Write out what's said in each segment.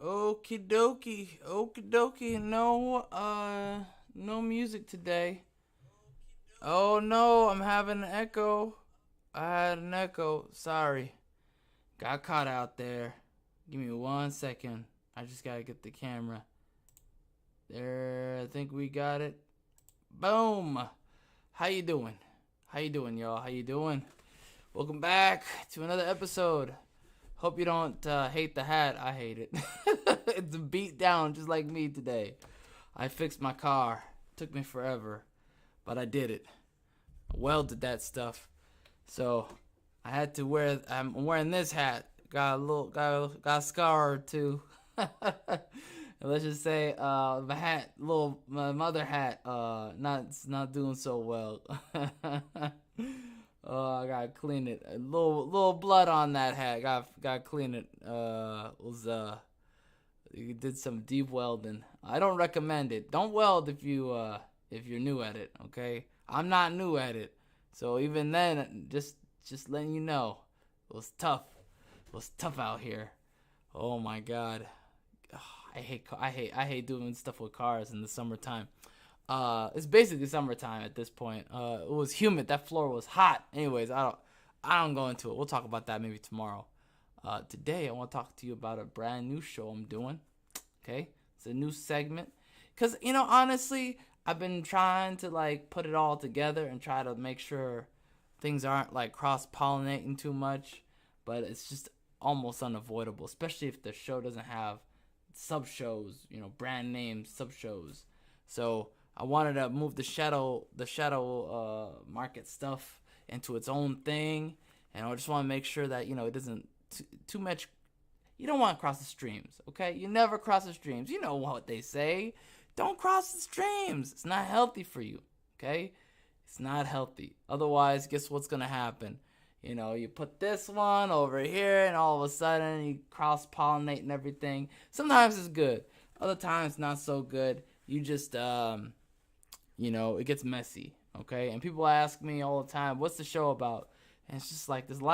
Okie dokie. Okie dokie. No music today. Oh no, I'm having an echo. I had an echo. Sorry. Got caught out there. Give me 1 second. I just gotta get the camera. There, I think we got it. Boom. How you doing? How you doing, y'all? How you doing? Welcome back to another episode. Hope you don't hate the hat. I hate it. It's beat down just like me today. I fixed my car. Took me forever, but I did it. I welded that stuff. So I had to wear. I'm wearing this hat. Got a scar or two. Let's just say my mother hat, not doing so well. Oh, I gotta clean it. A little blood on that hat. Got to clean it. You did some deep welding. I don't recommend it. Don't weld if you're new at it. Okay, I'm not new at it, so even then, just letting you know, it was tough. It was tough out here. Oh my god. Ugh, I hate doing stuff with cars in the summertime. It's basically summertime at this point. It was humid. That floor was hot. Anyways, I don't go into it. We'll talk about that maybe tomorrow. Today I want to talk to you about a brand new show I'm doing. Okay, it's a new segment. Cause honestly, I've been trying to like put it all together and try to make sure things aren't like cross pollinating too much. But it's just almost unavoidable, especially if the show doesn't have sub shows, brand name sub shows. So I wanted to move the shadow market stuff into its own thing, and I just want to make sure that it doesn't too much. You don't want to cross the streams, okay? You never cross the streams. You know what they say. Don't cross the streams. It's not healthy for you, okay? It's not healthy. Otherwise, guess what's gonna happen? You put this one over here, and all of a sudden you cross pollinate and everything. Sometimes it's good, other times not so good. You just it gets messy, okay? And people ask me all the time, "What's the show about?" And it's just like there's a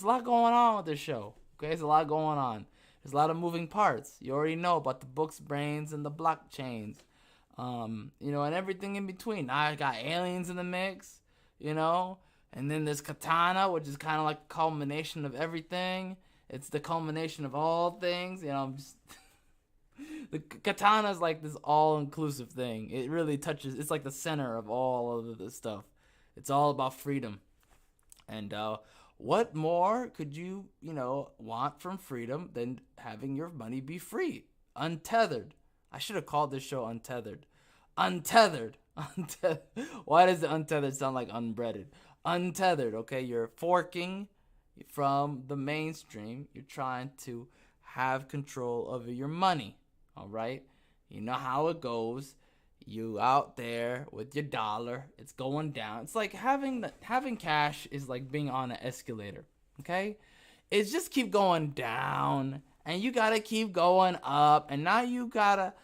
lot going on with this show. Okay, there's a lot going on. There's a lot of moving parts. You already know about the books, brains, and the blockchains. And everything in between. Now I got aliens in the mix, and then there's Katana, which is kind of like a culmination of everything. It's the culmination of all things. The Katana is like this all-inclusive thing. It really touches. It's like the center of all of this stuff. It's all about freedom. And what more could want from freedom than having your money be free, untethered? I should have called this show Untethered. Untethered. Untethered. Why does the untethered sound like unbreaded? Untethered, okay? You're forking from the mainstream. You're trying to have control over your money, all right? You know how it goes. You out there with your dollar, it's going down. It's like having cash is like being on an escalator, okay? It's just keep going down, and you gotta keep going up, and now you gotta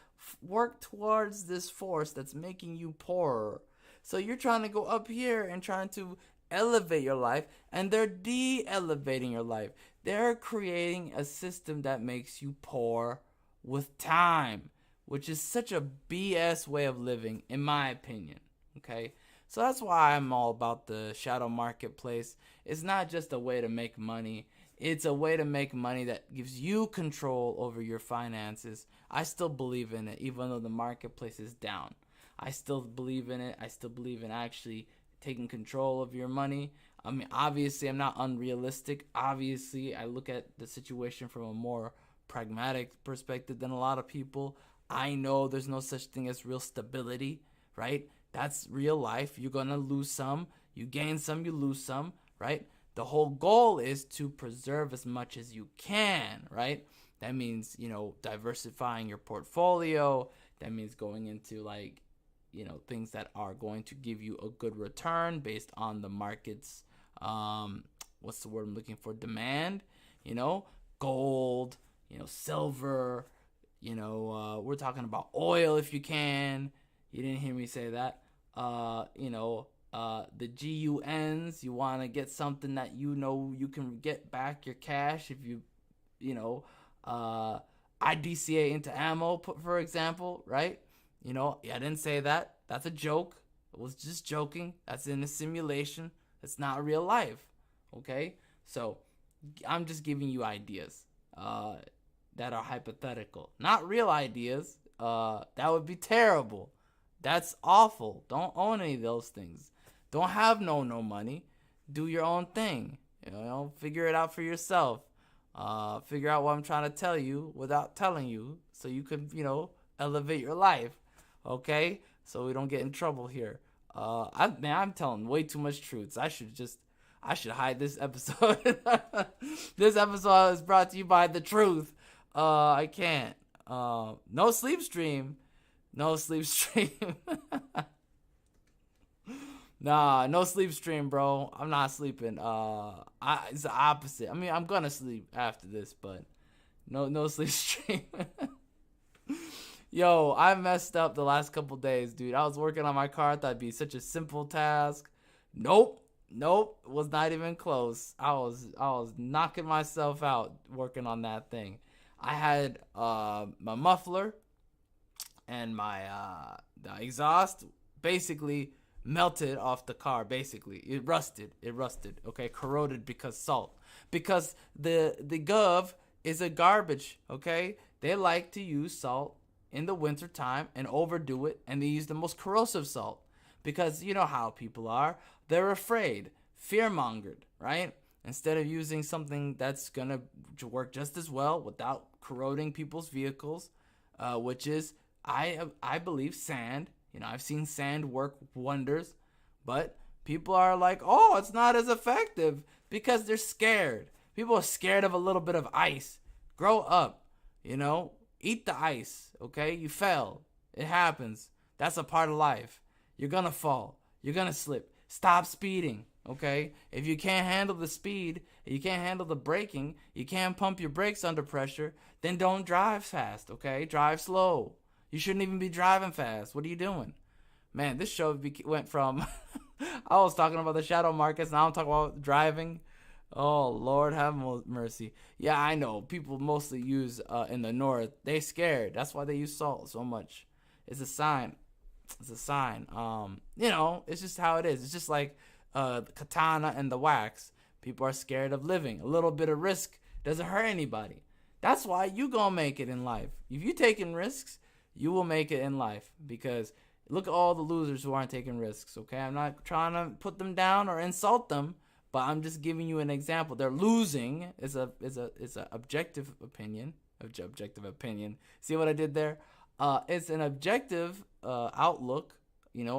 work towards this force that's making you poorer. So you're trying to go up here and trying to elevate your life, and they're de-elevating your life. They're creating a system that makes you poor with time, which is such a BS way of living, in my opinion. Okay? So that's why I'm all about the shadow marketplace. It's not just a way to make money, it's a way to make money that gives you control over your finances. I still believe in it, even though the marketplace is down. I still believe in it. I still believe in actually taking control of your money. I mean, obviously, I'm not unrealistic. Obviously, I look at the situation from a more pragmatic perspective than a lot of people. I know there's no such thing as real stability, right? That's real life. You're going to lose some. You gain some, you lose some, right? The whole goal is to preserve as much as you can, right? That means, diversifying your portfolio. That means going into things that are going to give you a good return based on the market's, what's the word I'm looking for? Demand, gold, silver, we're talking about oil if you can. You didn't hear me say that. The GUNs, you want to get something that you can get back your cash if you IDCA into ammo, for example, right? I didn't say that. That's a joke. I was just joking. That's in a simulation. It's not real life. Okay? So I'm just giving you ideas that are hypothetical. Not real ideas. That would be terrible. That's awful. Don't own any of those things. Don't have no money. Do your own thing. Figure it out for yourself. Figure out what I'm trying to tell you without telling you, so you can, elevate your life. Okay? So we don't get in trouble here. I'm telling way too much truths. I should hide this episode. This episode is brought to you by The Truth. I can't. No sleep stream. No sleep stream. Nah, no sleep stream, bro. I'm not sleeping. It's the opposite. I mean, I'm gonna sleep after this, but no sleep stream. Yo, I messed up the last couple days, dude. I was working on my car. I thought it'd be such a simple task. Nope. Was not even close. I was knocking myself out working on that thing. I had my muffler and my the exhaust basically melted off the car. Basically, it rusted. Okay, corroded because salt. Because the gov is a garbage. Okay, they like to use salt in the winter time and overdo it, and they use the most corrosive salt because you know how people are. They're afraid, fear-mongered, right? Instead of using something that's gonna work just as well without corroding people's vehicles, which is I believe sand. I've seen sand work wonders, but people are like, oh, it's not as effective because they're scared. People are scared of a little bit of ice. Grow up, eat the ice, okay? You fell. It happens. That's a part of life. You're gonna fall. You're gonna slip. Stop speeding, okay? If you can't handle the speed, you can't handle the braking, you can't pump your brakes under pressure, then don't drive fast, okay? Drive slow. You shouldn't even be driving fast. What are you doing? Man, this show went from... I was talking about the shadow markets. Now I'm talking about driving. Oh, Lord have mercy. Yeah, I know. People mostly use in the north. They scared. That's why they use salt so much. It's a sign. It's just how it is. It's just like katana and the wax. People are scared of living. A little bit of risk doesn't hurt anybody. That's why you gonna make it in life. If you taking risks, you will make it in life, because look at all the losers who aren't taking risks, okay? I'm not trying to put them down or insult them, but I'm just giving you an example. They're losing. It's a objective opinion. Objective opinion. See what I did there? It's an objective outlook,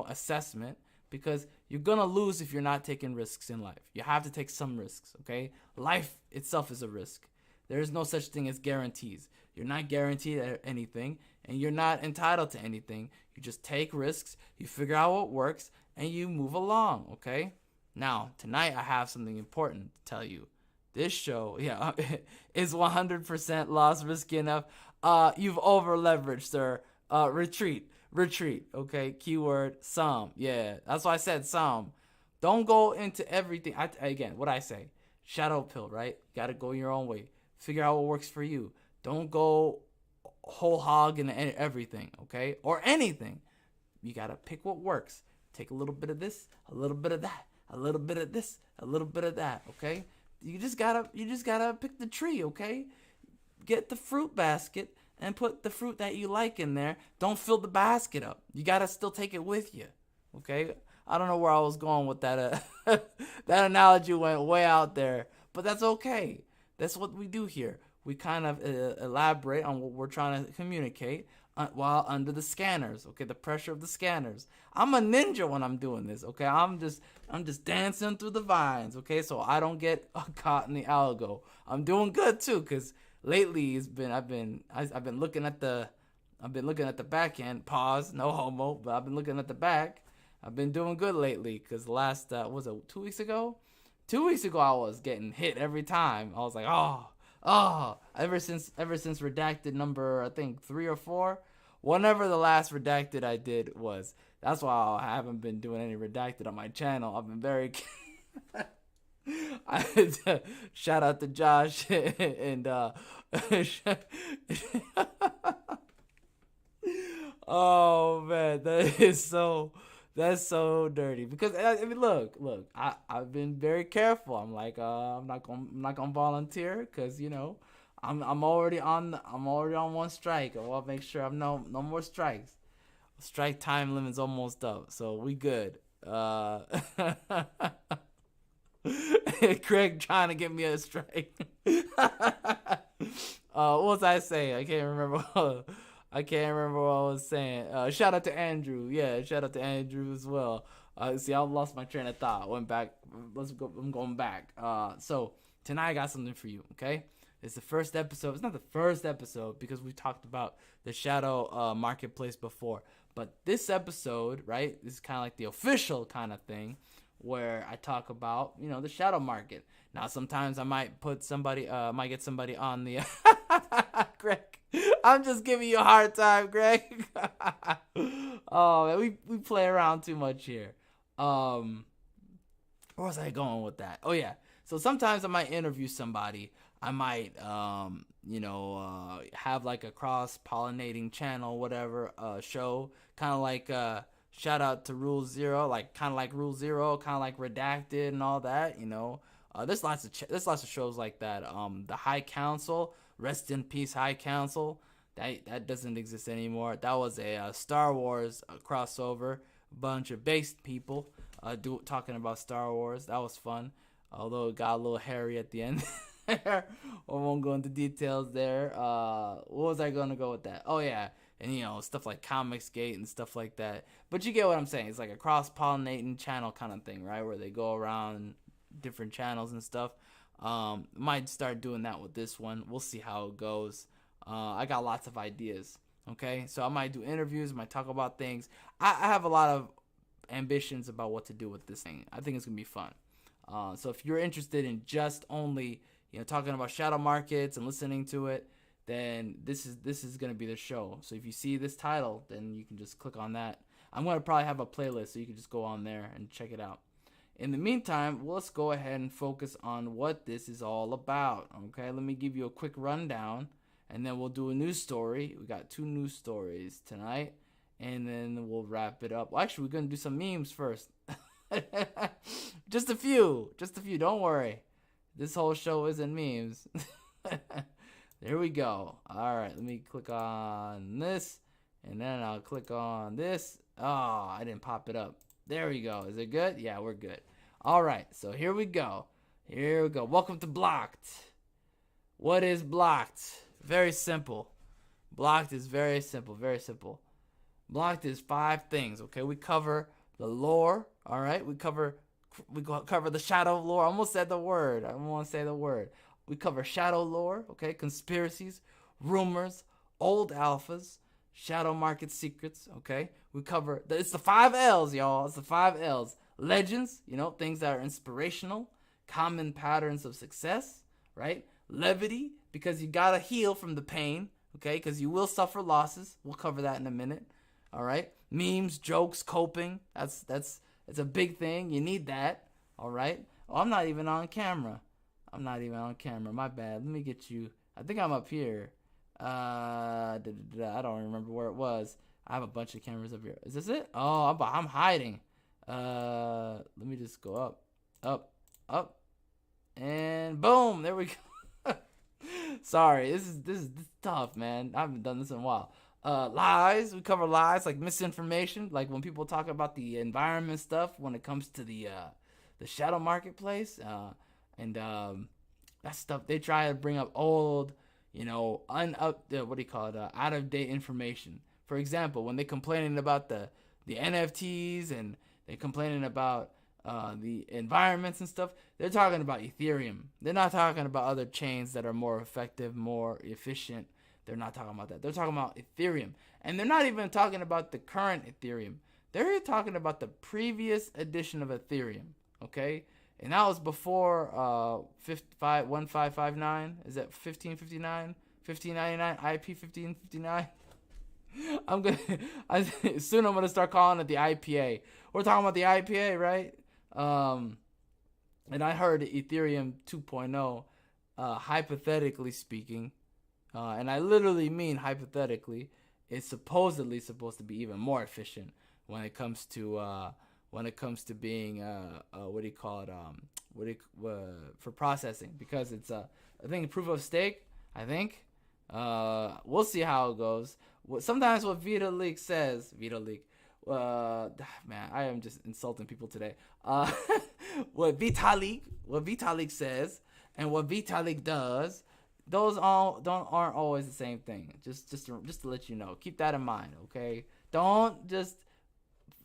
assessment, because you're going to lose if you're not taking risks in life. You have to take some risks, okay? Life itself is a risk. There is no such thing as guarantees. You're not guaranteed anything, and you're not entitled to anything. You just take risks, you figure out what works, and you move along, okay? Now, tonight I have something important to tell you. This show, is 100% loss risky enough. You've over leveraged, sir. Retreat, okay? Keyword, some. Yeah, that's why I said some. Don't go into everything. Again, what I say, shadow pill, right? You gotta go your own way. Figure out what works for you. Don't go whole hog in everything, okay? Or anything. You gotta pick what works. Take a little bit of this, a little bit of that, a little bit of this, a little bit of that, okay? You just gotta pick the tree, okay? Get the fruit basket and put the fruit that you like in there. Don't fill the basket up. You gotta still take it with you, okay? I don't know where I was going with that. That analogy went way out there, but that's okay. That's what we do here. We kind of elaborate on what we're trying to communicate while under the scanners, okay? The pressure of the scanners. I'm a ninja when I'm doing this, okay? I'm just dancing through the vines, okay? So I don't get caught in the algo. I'm doing good too, cause lately I've been looking at the back end. Pause, no homo, but I've been looking at the back. I've been doing good lately, cause last was it 2 weeks ago? 2 weeks ago I was getting hit every time. I was like, ever since redacted number, I think 3 or 4, whenever the last redacted I did was. That's why I haven't been doing any redacted on my channel. I've been very shout out to Josh and Oh man, that's so dirty. Because I mean, look, I've been very careful. I'm like, I'm not gonna volunteer because I'm already on one strike. I want to make sure I'm no more strikes. Strike time limit's almost up, so we good. Craig trying to get me a strike. What was I saying? I can't remember. I can't remember what I was saying. Shout out to Andrew. Yeah, shout out to Andrew as well. See, I lost my train of thought. Went back. Let's go. I'm going back. So tonight I got something for you. Okay, it's the first episode. It's not the first episode because we talked about the shadow marketplace before. But this episode, right? This is kind of like the official kind of thing where I talk about, the shadow market. Now, sometimes I might put somebody, might get somebody on the. Greg, I'm just giving you a hard time, Greg. Oh man, we play around too much here. Where was I going with that? Oh yeah. So sometimes I might interview somebody. I might, have like a cross-pollinating channel, whatever, show, kind of like shout out to Rule Zero, like kind of like Rule Zero, kind of like Redacted and all that. There's lots of shows like that. The High Council, rest in peace, High Council. That doesn't exist anymore. That was a Star Wars crossover, bunch of based people talking about Star Wars. That was fun, although it got a little hairy at the end. I won't go into details there. What was I gonna go with that? Oh yeah, and stuff like Comicsgate and stuff like that. But you get what I'm saying. It's like a cross-pollinating channel kind of thing, right? Where they go around different channels and stuff. Might start doing that with this one. We'll see how it goes. I got lots of ideas. Okay, so I might do interviews. Might talk about things. I have a lot of ambitions about what to do with this thing. I think it's gonna be fun. So if you're interested in just only talking about shadow markets and listening to it, then this is gonna be the show. So if you see this title, then you can just click on that. I'm gonna probably have a playlist, so you can just go on there and check it out. In the meantime, let's go ahead and focus on what this is all about. Okay, let me give you a quick rundown, and then we'll do a news story. We got 2 news stories tonight, and then we'll wrap it up. Well, actually, we're gonna do some memes first. Just a few. Don't worry. This whole show isn't memes. There we go. All right, let me click on this, and then I'll click on this. Oh, I didn't pop it up. There we go. Is it good? Yeah, we're good. All right, so here we go. Welcome to Blocked. What is Blocked? Very simple. Blocked is very simple. Blocked is 5 things. Okay, we cover the lore. All right, we cover the shadow lore. I almost said the word. I don't want to say the word. We cover shadow lore, okay, conspiracies, rumors, old alphas, shadow market secrets, okay? We cover, it's the 5 L's, y'all. It's the 5 L's. Legends, things that are inspirational, common patterns of success, right? Levity, because you gotta heal from the pain, okay? Because you will suffer losses. We'll cover that in a minute, all right? Memes, jokes, coping. That's a big thing. You need that, all right? Oh, I'm not even on camera. My bad. Let me get you. I think I'm up here. I don't remember where it was. I have a bunch of cameras up here. Is this it? Oh, I'm hiding. Let me just go up, and boom. There we go. Sorry, this is tough, man. I haven't done this in a while. Lies. We cover lies, like misinformation, like when people talk about the environment stuff when it comes to the shadow marketplace, and that stuff. They try to bring up old, out of date information. For example, when they're complaining about the NFTs and they're complaining about the environments and stuff, they're talking about Ethereum. They're not talking about other chains that are more effective, more efficient. They're not talking about that. They're talking about Ethereum. And they're not even talking about the current Ethereum. They're talking about the previous edition of Ethereum, okay? And that was before 1559. Is that 1559? 1599? IP 1559? Soon I'm gonna start calling it the IPA. We're talking about the IPA, right? And I heard Ethereum 2.0, hypothetically speaking, And I literally mean hypothetically, it's supposedly supposed to be even more efficient when it comes to being what do you call it, for processing, because it's I think proof of stake. I think we'll see how it goes. Sometimes what Vitalik says, man, I am just insulting people today. What Vitalik says and what Vitalik does, those aren't always the same thing. Just to let you know, keep that in mind, okay? Don't just,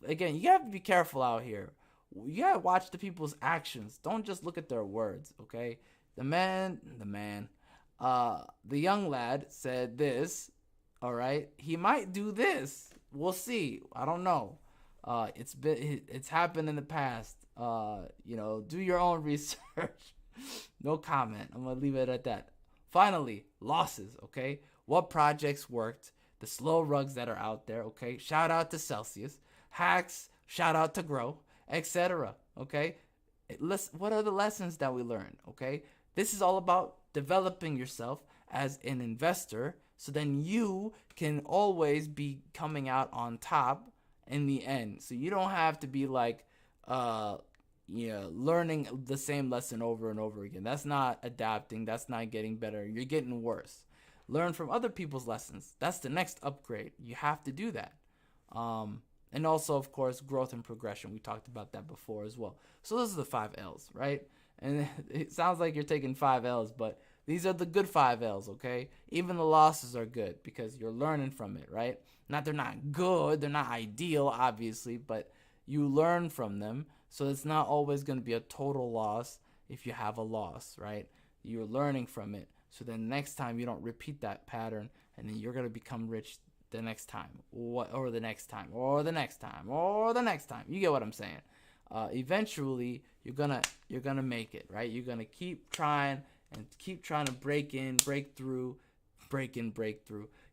again, you have to be careful out here. You gotta watch the people's actions. Don't just look at their words, okay? The young lad said this. All right, he might do this. We'll see. I don't know. It's happened in the past. Do your own research. No comment. I'm gonna leave it at that. Finally, losses. Okay, what projects worked? The slow rugs that are out there. Okay, shout out to Celsius. Hacks. Shout out to Grow, etc. Okay, what are the lessons that we learned? Okay, this is all about developing yourself as an investor, so then you can always be coming out on top in the end. So you don't have to be like, learning the same lesson over and over again. That's not adapting. That's not getting better. You're getting worse. Learn from other people's lessons. That's the next upgrade. You have to do that. And also, of course, growth and progression. We talked about that before as well. So those are the 5 L's, right? And it sounds like you're taking 5 L's, but these are the good 5 L's, okay? Even the losses are good because you're learning from it, right? They're not good, they're not ideal, obviously, but you learn from them. So it's not always going to be a total loss if you have a loss, right? You're learning from it. So then next time you don't repeat that pattern, and then you're going to become rich the next time, or the next time, or the next time, or the next time. You get what I'm saying? Eventually, you're gonna make it, right? You're gonna keep trying to break through.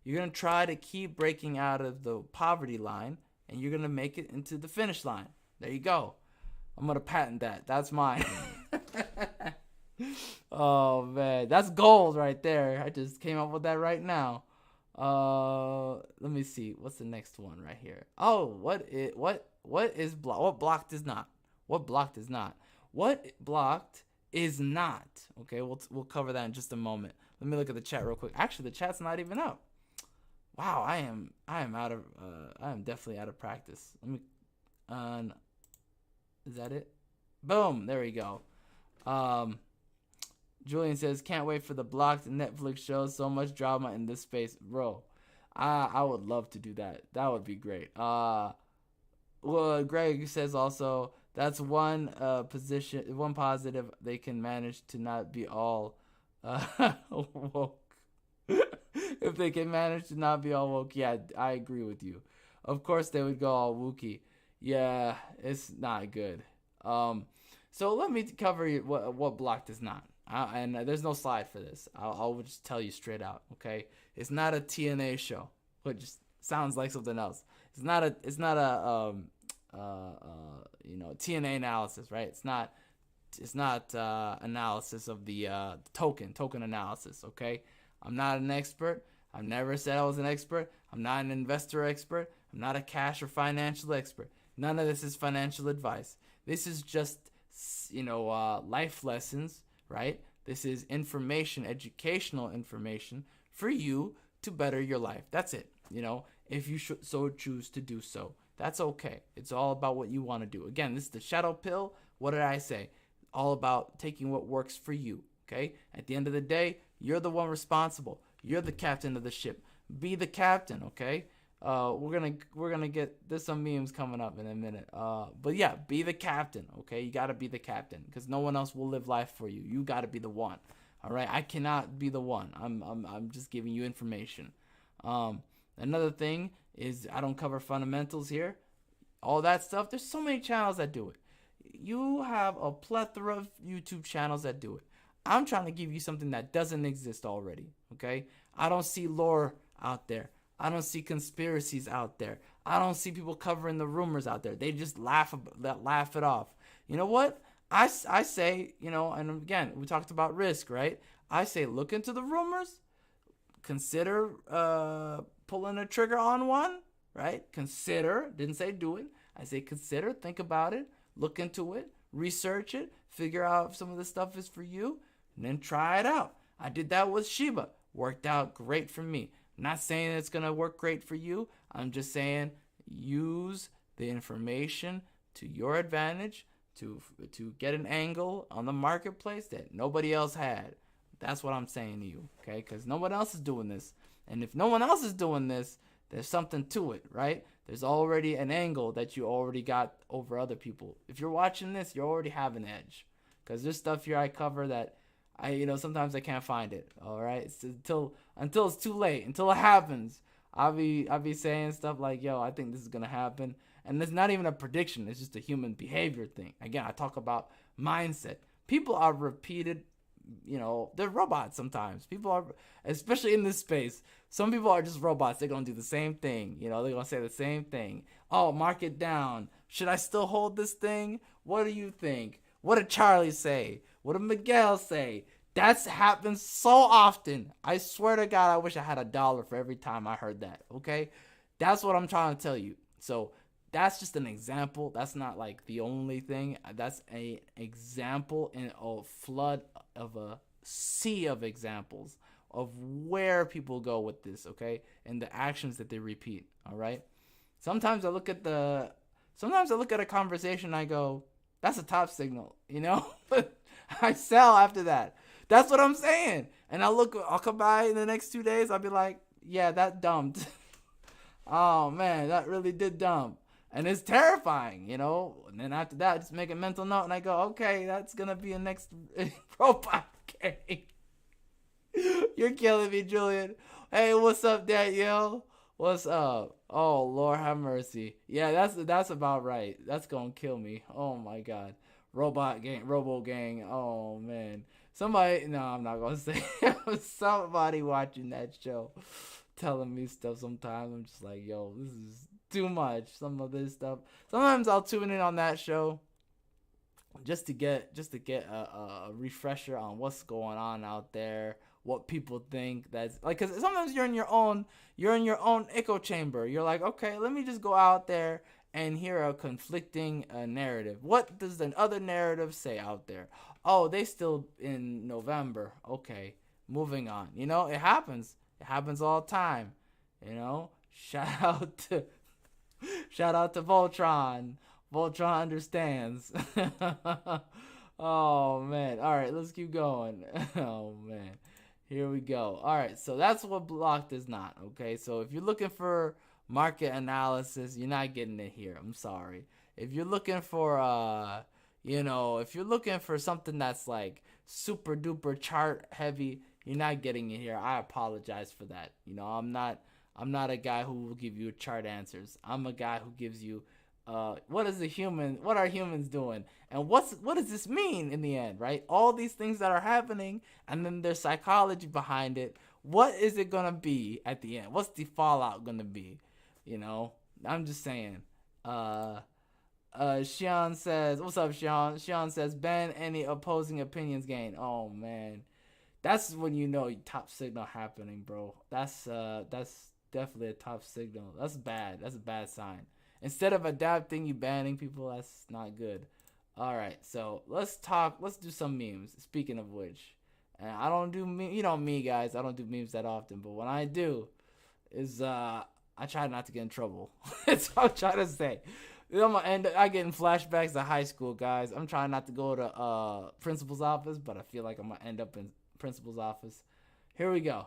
You're gonna try to keep breaking out of the poverty line, and you're gonna make it into the finish line. There you go. I'm gonna patent that. That's mine. Oh man, that's gold right there. I just came up with that right now. Let me see. What's the next one right here? Oh, what is blocked? What blocked is not? What blocked is not? What blocked is not? Okay, we'll cover that in just a moment. Let me look at the chat real quick. Actually, the chat's not even up. Wow, I am definitely out of practice. Let me. Is that it? Boom. There we go. Julian says, can't wait for the blocked Netflix shows. So much drama in this space. Bro, I would love to do that. That would be great. Well, Greg says also, that's one positive. They can manage to not be all woke. If they can manage to not be all woke, yeah, I agree with you. Of course, they would go all wookie. Yeah, it's not good. So let me cover what blocked is not. And there's no slide for this. I'll just tell you straight out, okay? It's not a TNA show, which sounds like something else. It's not a TNA analysis, right? It's not analysis of the token analysis, okay? I'm not an expert. I've never said I was an expert. I'm not an investor expert. I'm not a cash or financial expert. None of this is financial advice. This is just life lessons, right? This is information, educational information for you to better your life. That's it. If you so choose to do so, that's okay. It's all about what you want to do. Again, this is the shadow pill. What did I say? All about taking what works for you. Okay. At the end of the day, you're the one responsible. You're the captain of the ship. Be the captain. Okay. We're gonna get, there's some memes coming up in a minute. But yeah, be the captain. Okay. You gotta be the captain because no one else will live life for you. You gotta be the one. All right. I cannot be the one. I'm just giving you information. Another thing is I don't cover fundamentals here. All that stuff. There's so many channels that do it. You have a plethora of YouTube channels that do it. I'm trying to give you something that doesn't exist already. Okay. I don't see lore out there. I don't see conspiracies out there. I don't see people covering the rumors out there. They just laugh it off. You know what? I say, and again, we talked about risk, right? I say look into the rumors, consider pulling a trigger on one, right? Consider, didn't say do it. I say consider, think about it, look into it, research it, figure out if some of this stuff is for you, and then try it out. I did that with Shiba. Worked out great for me. I'm not saying it's going to work great for you. I'm just saying use the information to your advantage to get an angle on the marketplace that nobody else had. That's what I'm saying to you, okay? Because no one else is doing this. And if no one else is doing this, there's something to it, right? There's already an angle that you already got over other people. If you're watching this, you already have an edge. Because there's stuff here I cover that sometimes I can't find it. All right, it's until it's too late, until it happens. I'll be saying stuff like, "Yo, I think this is gonna happen," and it's not even a prediction. It's just a human behavior thing. Again, I talk about mindset. People are repeated. They're robots sometimes. People are, especially in this space. Some people are just robots. They're gonna do the same thing. They're gonna say the same thing. Oh, market down. Should I still hold this thing? What do you think? What did Charlie say? What did Miguel say? That happens so often. I swear to God, I wish I had $1 for every time I heard that. Okay? That's what I'm trying to tell you. So that's just an example. That's not like the only thing. That's an example in a flood of a sea of examples of where people go with this, okay? And the actions that they repeat, all right? Sometimes I look at a conversation and I go, that's a top signal, but I sell after that. That's what I'm saying. And I'll come by in the next 2 days. I'll be like, yeah, that dumped. Oh man, that really did dump. And it's terrifying, And then after that, I just make a mental note and I go, okay, that's going to be a next robot game. You're killing me, Julian. Hey, what's up, Danielle? What's up? Oh, Lord have mercy. Yeah, that's about right. That's gonna kill me. Oh my God. Robo gang. Oh man. No, I'm not gonna say it. Somebody watching that show telling me stuff sometimes. I'm just like, yo, this is too much. Some of this stuff. Sometimes I'll tune in on that show just to get a refresher on what's going on out there, what people think. That's like, because sometimes you're in your own echo chamber. You're like, okay, let me just go out there and hear a conflicting narrative. What does the other narrative say out there? Oh, they still in November. Okay, moving on. It happens all the time. Shout out to Voltron. Voltron understands. Oh man. All right, let's keep going. Oh man. Here we go. All right, so that's what Blocked is not, okay? So if you're looking for market analysis, you're not getting it here. I'm sorry. If you're looking for if you're looking for something that's like super duper chart heavy, you're not getting it here. I apologize for that. I'm not a guy who will give you chart answers. I'm a guy who gives you what are humans doing? And what does this mean in the end, right? All these things that are happening, and then there's psychology behind it. What is it gonna be at the end? What's the fallout gonna be? I'm just saying. Sean says, what's up, Sean? Sean says, ban any opposing opinions gain. Oh man. That's when top signal happening, bro. That's definitely a top signal. That's bad. That's a bad sign. Instead of adapting, you banning people. That's not good. All right, so let's do some memes. Speaking of which, and I don't do me, guys. I don't do memes that often, but when I do, I try not to get in trouble. That's what I'm trying to say. I get in flashbacks to high school, guys. I'm trying not to go to principal's office, but I feel like I'm gonna end up in principal's office. Here we go.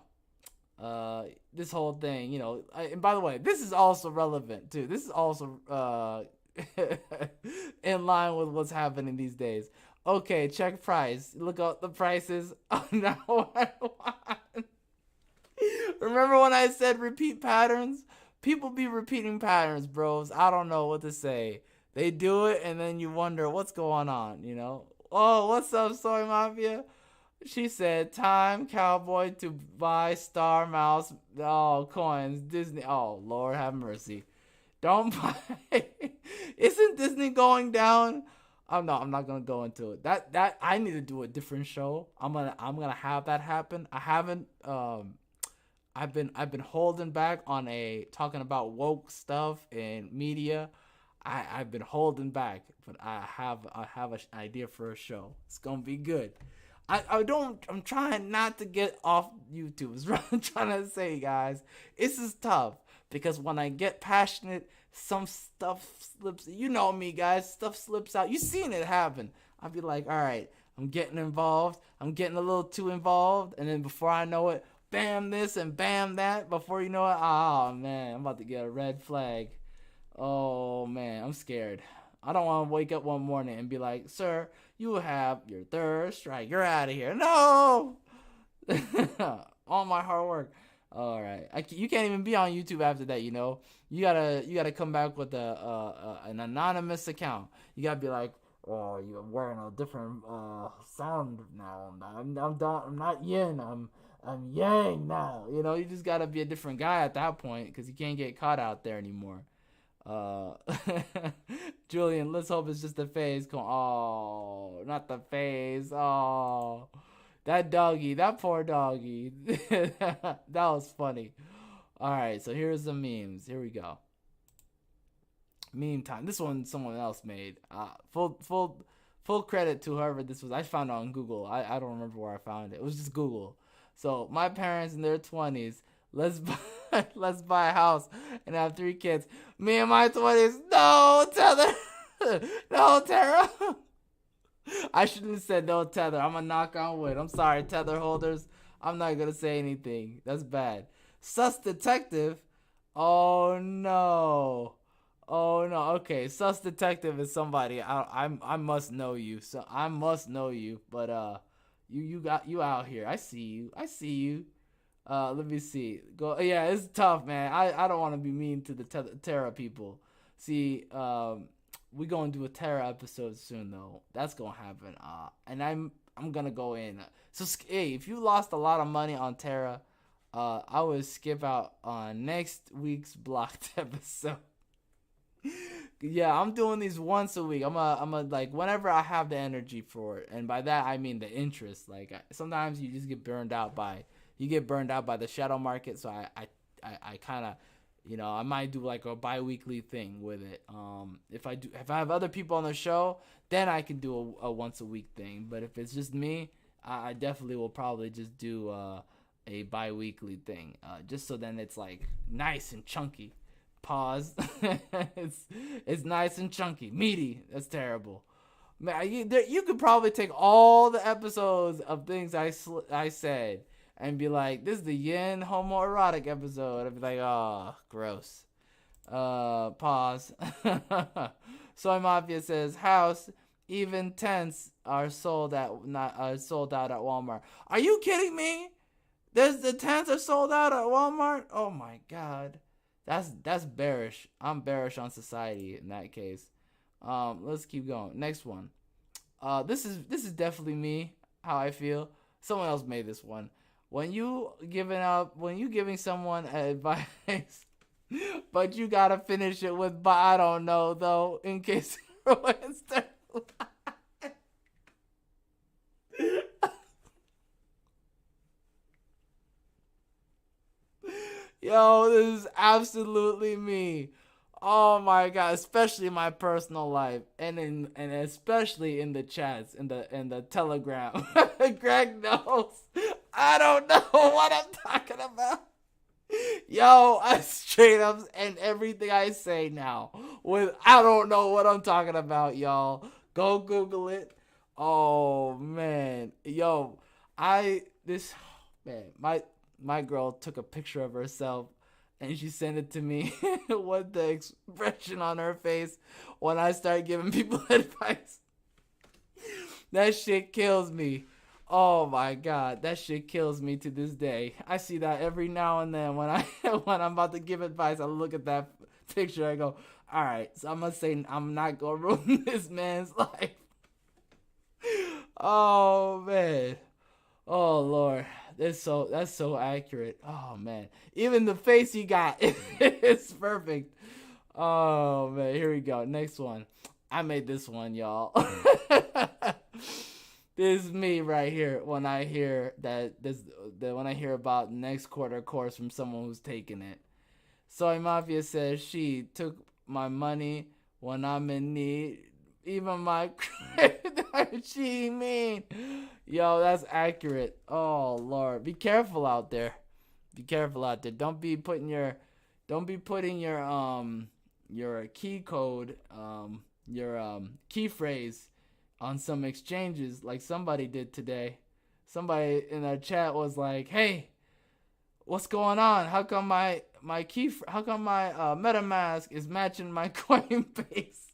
This whole thing, and by the way, this is also relevant too. This is also in line with what's happening these days. Okay, check price. Look up the prices. Oh no. Remember when I said repeat patterns? People be repeating patterns, bros. I don't know what to say. They do it and then you wonder what's going on, Oh, what's up, Soy Mafia? She said, time, cowboy, to buy Star Mouse, coins, Disney. Oh, Lord have mercy. Don't buy. Isn't Disney going down? I'm not gonna go into it. That I need to do a different show. I'm gonna have that happen. I haven't I've been holding back on talking about woke stuff and media. I've been holding back, but I have an idea for a show. It's gonna be good. I'm trying not to get off YouTube. Is what I'm trying to say, guys. This is tough because when I get passionate, some stuff slips. You know me, guys. Stuff slips out. You seen it happen. I'll be like, all right, I'm getting involved. I'm getting a little too involved, and then before I know it, bam this and bam that. Before you know it, oh man, I'm about to get a red flag. Oh man, I'm scared. I don't want to wake up one morning and be like, sir, you have your third strike. You're out of here. No! All my hard work. All right. You can't even be on YouTube after that, you know. You gotta come back with an anonymous account. You gotta be like, oh, you're wearing a different sound now. I'm not yin. I'm yang now. You know, you just gotta be a different guy at that point because you can't get caught out there anymore. Uh, Julian, let's hope it's just the phase. Oh, not the phase. Oh, that doggy, that poor doggy. That was funny. All right, so here's the memes. Here we go. Meme time. This one someone else made. Full credit to whoever this was. I found it on Google. I don't remember where I found it. It was just Google. So my parents in their 20s. Let's buy a house and have 3 kids. Me in my 20s. No, Tether. No, Tara. I shouldn't have said no, Tether. I'm going to knock on wood. I'm sorry, Tether holders. I'm not going to say anything. That's bad. Sus detective. Oh, no. Oh, no. Okay, sus detective is somebody. I must know you. So I must know you. But you out here. I see you. I see you. Let me see. Go. Yeah, it's tough, man. I don't want to be mean to the Terra people. See, we gonna do a Terra episode soon though. That's gonna happen. And I'm gonna go in. So hey, if you lost a lot of money on Terra, I would skip out on next week's blocked episode. Yeah, I'm doing these once a week. I'm a like whenever I have the energy for it, and by that I mean the interest. Like sometimes you just get burned out by. You get burned out by the shadow market, so I kind of, you know, I might do like a bi-weekly thing with it. If I have other people on the show, then I can do a once a week thing. But if it's just me, I definitely will probably just do a bi-weekly thing, just so then it's like nice and chunky. Pause. it's nice and chunky, meaty. That's terrible. Man, you could probably take all the episodes of things I said. And be like, this is the yin homoerotic episode. I'd be like, oh, gross. Pause. Soy Mafia says, house, even tents are sold out at Walmart. Are you kidding me? The tents are sold out at Walmart? Oh my god. That's bearish. I'm bearish on society in that case. Let's keep going. Next one. This is definitely me, how I feel. Someone else made this one. When you giving someone advice, but you gotta finish it with, but I don't know though, in case it ruins their life. Yo, this is absolutely me. Oh my god, especially in my personal life, and especially in the chats, in the Telegram. Greg knows. I don't know what I'm talking about. Yo, I straight up end everything I say now with I don't know what I'm talking about, y'all. Go Google it. Oh man, yo, my girl took a picture of herself and she sent it to me with the expression on her face when I start giving people advice. That shit kills me. Oh my god, that shit kills me to this day. I see that every now and then when I'm about to give advice. I look at that picture. I go, all right. So I'm gonna say I'm not gonna ruin this man's life. Oh man. Oh Lord. That's so accurate. Oh man. Even the face he got is perfect. Oh man. Here we go. Next one. I made this one, y'all. This is me right here when I hear when I hear about next quarter course from someone who's taking it. Soy Mafia says she took my money when I'm in need. Even my she mean. Yo, that's accurate. Oh Lord. Be careful out there. Be careful out there. Don't be putting your your key code, your key phrase on some exchanges like somebody did today. Somebody in our chat was like, "Hey, what's going on? How come my MetaMask is matching my Coinbase?"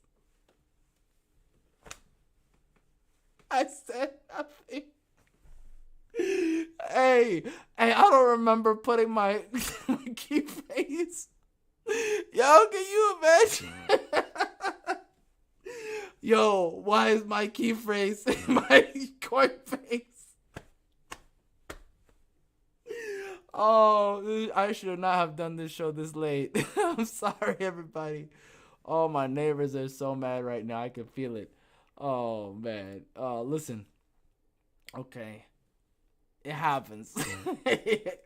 I said nothing. Hey, I don't remember putting my key phrase. Yo, can you imagine? Yo, why is my key phrase in my Coinbase? Oh, I should not have done this show this late. I'm sorry, everybody. Oh, my neighbors are so mad right now. I can feel it. Oh, man. Listen. Okay. It happens.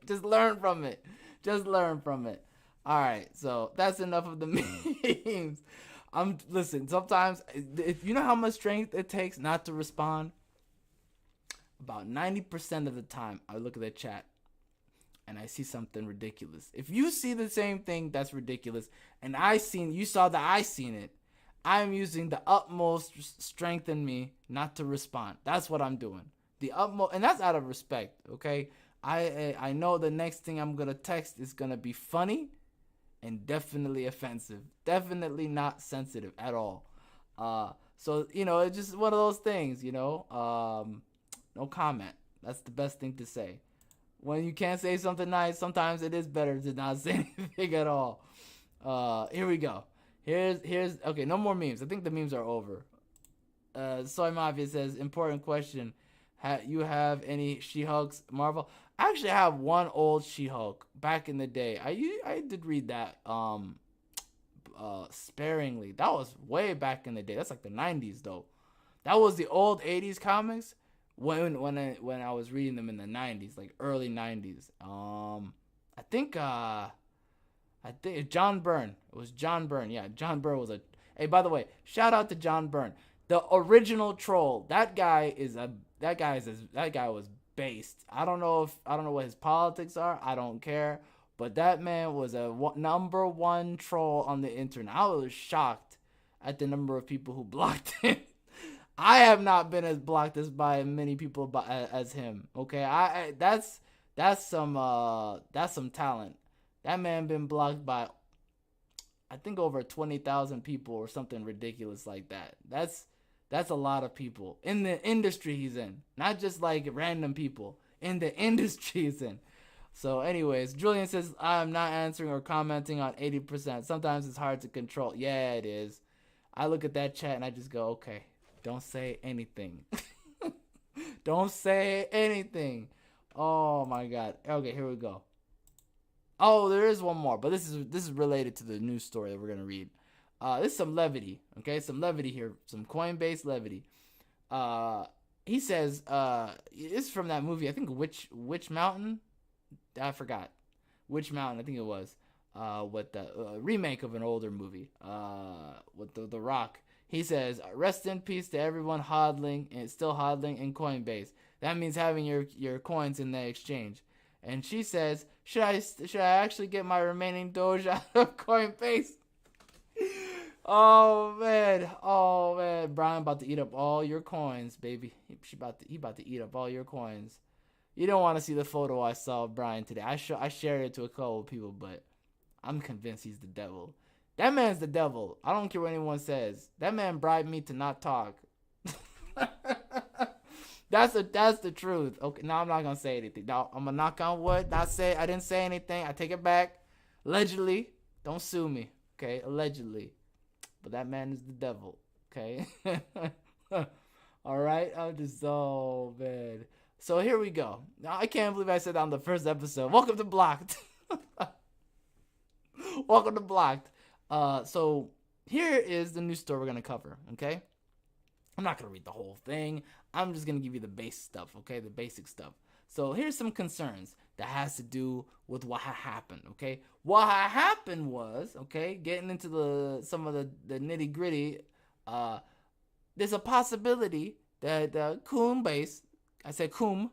Just learn from it. Just learn from it. All right. So that's enough of the memes. Listen, sometimes, if you know how much strength it takes not to respond? About 90% of the time, I look at the chat and I see something ridiculous. If you see the same thing that's ridiculous, and you saw that I seen it, I'm using the utmost strength in me not to respond. That's what I'm doing. The utmost, and that's out of respect, okay? I know the next thing I'm gonna text is gonna be funny and definitely offensive. Definitely not sensitive at all. So it's just one of those things, no comment. That's the best thing to say. When you can't say something nice, sometimes it is better to not say anything at all. Here we go. Here's okay, no more memes. I think the memes are over. Soy Mafia says, important question. You have any She-Hulks Marvel? I actually have one old She-Hulk back in the day. I did read that sparingly. That was way back in the day. That's like the 90s though. That was the old 80s comics when I was reading them in the 90s, like early 90s. I think John Byrne. It was John Byrne. Yeah, John Byrne was a. Hey, by the way, shout out to John Byrne, the original troll. That guy was based. I don't know what his politics are. I don't care. But that man was a number one troll on the internet. I was shocked at the number of people who blocked him. I have not been as blocked as by many people as him. Okay, that's some talent. That man been blocked by, I think, over 20,000 people or something ridiculous like that. That's a lot of people in the industry he's in, not just like random people in the industry he's in. So, anyways, Julian says, I'm not answering or commenting on 80%. Sometimes it's hard to control. Yeah, it is. I look at that chat and I just go, okay, don't say anything. Don't say anything. Oh my God. Okay, here we go. Oh, there is one more, but this is related to the news story that we're gonna read. This is some levity, okay? Some levity here, some Coinbase levity. He says, it's from that movie, I think Witch Mountain. I forgot which mountain. I think it was with the remake of an older movie with the Rock. He says, rest in peace to everyone hodling and still hodling in Coinbase. That means having your coins in the exchange. And she says, should I actually get my remaining Doge out of Coinbase? Oh man, Brian about to eat up all your coins, baby. He about to eat up all your coins. You don't want to see the photo I saw of Brian today. I shared it to a couple of people, but I'm convinced he's the devil. That man's the devil. I don't care what anyone says. That man bribed me to not talk. That's the truth. Okay, now I'm not gonna say anything. Now I'm gonna knock on wood. I didn't say anything. I take it back. Allegedly, don't sue me. Okay, allegedly. But that man is the devil. Okay. All right. I'm just so bad. So here we go. Now I can't believe I said that on the first episode. Welcome to Blocked. Welcome to Blocked. So here is the news story we're gonna cover. Okay. I'm not going to read the whole thing. I'm just going to give you the base stuff, okay? The basic stuff. So here's some concerns that has to do with what happened, okay? What happened was, okay, getting into some of the nitty gritty, there's a possibility that Combase, I said Coom,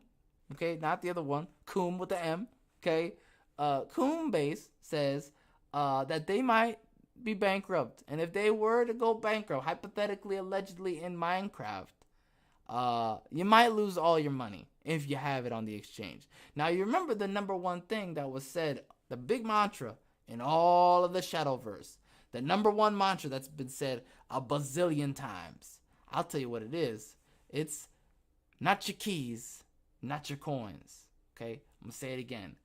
okay, not the other one, Coom with the M, okay? Combase says that they might be bankrupt. And if they were to go bankrupt, hypothetically, allegedly in Minecraft, you might lose all your money if you have it on the exchange. Now, you remember the number one thing that was said, the big mantra in all of the Shadowverse, the number one mantra that's been said a bazillion times. I'll tell you what it is. It's not your keys, not your coins. Okay? I'm going to say it again.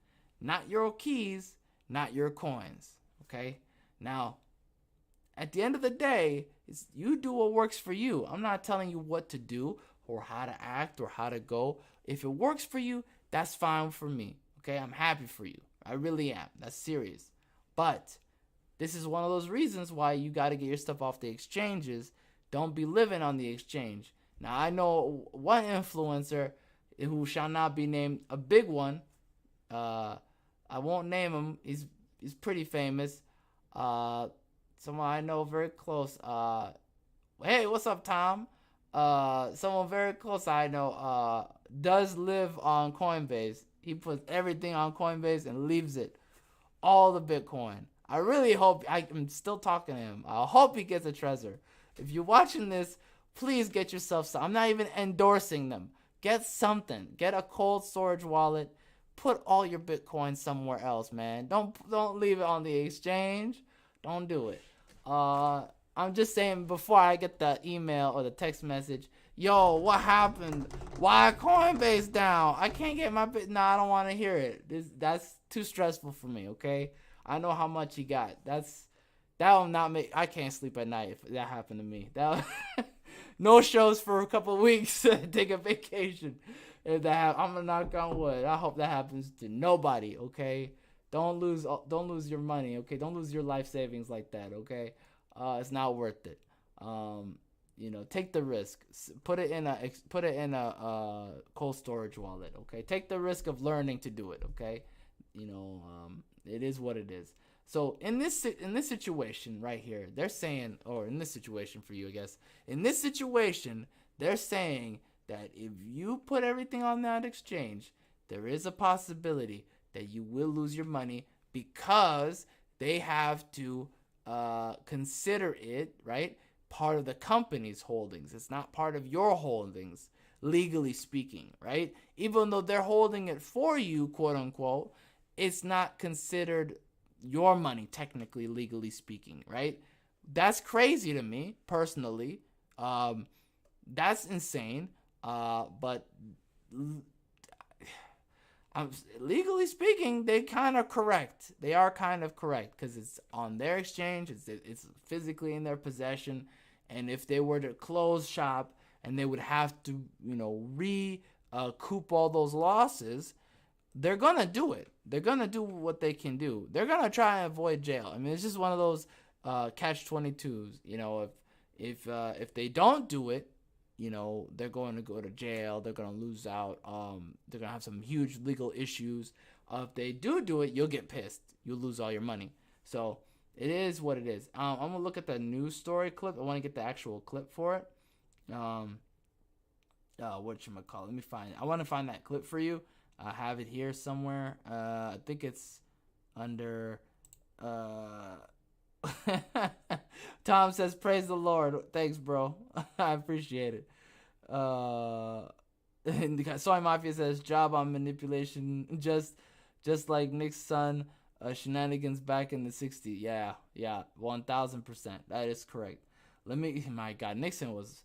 Not your keys, not your coins. Okay? Now, at the end of the day, you do what works for you. I'm not telling you what to do or how to act or how to go. If it works for you, that's fine for me. Okay? I'm happy for you. I really am. That's serious. But this is one of those reasons why you got to get your stuff off the exchanges. Don't be living on the exchange. Now, I know one influencer who shall not be named, a big one. I won't name him. He's pretty famous. Someone I know very close. Hey, what's up, Tom? Someone very close I know does live on Coinbase. He puts everything on Coinbase and leaves it, all the Bitcoin. I really hope, I'm still talking to him. I hope he gets a Trezor. If you're watching this, please get yourself some. I'm not even endorsing them. Get something. Get a cold storage wallet. Put all your Bitcoin somewhere else, man. Don't leave it on the exchange. Don't do it. I'm just saying before I get the email or the text message, yo, what happened? Why Coinbase down? I can't get my bit. Nah, I don't want to hear it. That's too stressful for me. Okay, I know how much he got. That will not make. I can't sleep at night if that happened to me. No shows for a couple of weeks. Take a vacation. If that I'm gonna knock on wood. I hope that happens to nobody. Okay, don't lose your money. Okay, don't lose your life savings like that. Okay, it's not worth it. Take the risk. Put it in a cold storage wallet. Okay, take the risk of learning to do it. Okay, it is what it is. So in this situation right here, they're saying, or in this situation for you, I guess, in this situation, they're saying that if you put everything on that exchange, there is a possibility that you will lose your money because they have to consider it, right, part of the company's holdings. It's not part of your holdings, legally speaking, right? Even though they're holding it for you, quote unquote, it's not considered your money, technically, legally speaking, right? That's crazy to me, personally. That's insane. But legally speaking, they kind of correct. They are kind of correct because it's on their exchange. It's physically in their possession. And if they were to close shop and they would have to, recoup all those losses, they're going to do it. They're going to do what they can do. They're going to try and avoid jail. I mean, it's just one of those catch-22s. If they don't do it, they're going to go to jail. They're going to lose out. They're going to have some huge legal issues. If they do it, you'll get pissed. You'll lose all your money. So it is what it is. I'm going to look at the news story clip. I want to get the actual clip for it. Whatchamacallit? Let me find it. I want to find that clip for you. I have it here somewhere. I think it's under... Tom says, praise the Lord. Thanks, bro. I appreciate it. Soy Mafia says, job on manipulation, just like Nick's son, shenanigans back in the 60s. Yeah, 1000%. That is correct. My God, Nixon was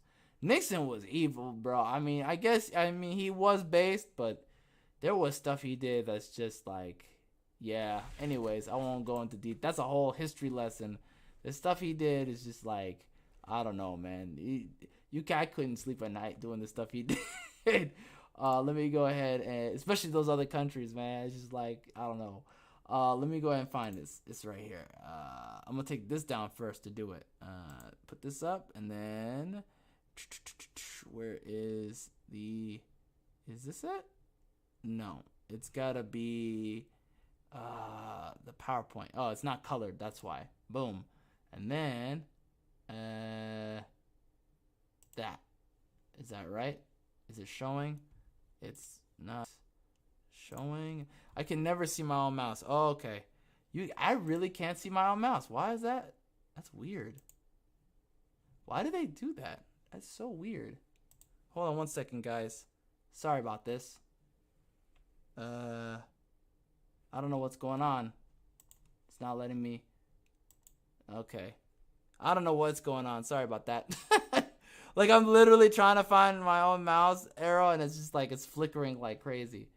evil, bro. I mean, he was based, but there was stuff he did that's just like, yeah. Anyways, I won't go into deep. That's a whole history lesson. The stuff he did is just like, I don't know, man. I couldn't sleep at night doing the stuff he did. Let me go ahead and, especially those other countries, man. It's just like, I don't know. Let me go ahead and find this. It's right here. I'm gonna take this down first to do it. Put this up and then Where is the... Is this it? No. It's gotta be the PowerPoint. Oh, it's not colored. That's why. Boom. And then that. Is that right? Is it showing? It's not showing. I can never see my own mouse. Oh, okay. I really can't see my own mouse. Why is that? That's weird. Why do they do that? That's so weird. Hold on 1 second, guys. Sorry about this. I don't know what's going on. It's not letting me. Okay. I don't know what's going on. Sorry about that. Like, I'm literally trying to find my own mouse arrow, and it's just like it's flickering like crazy.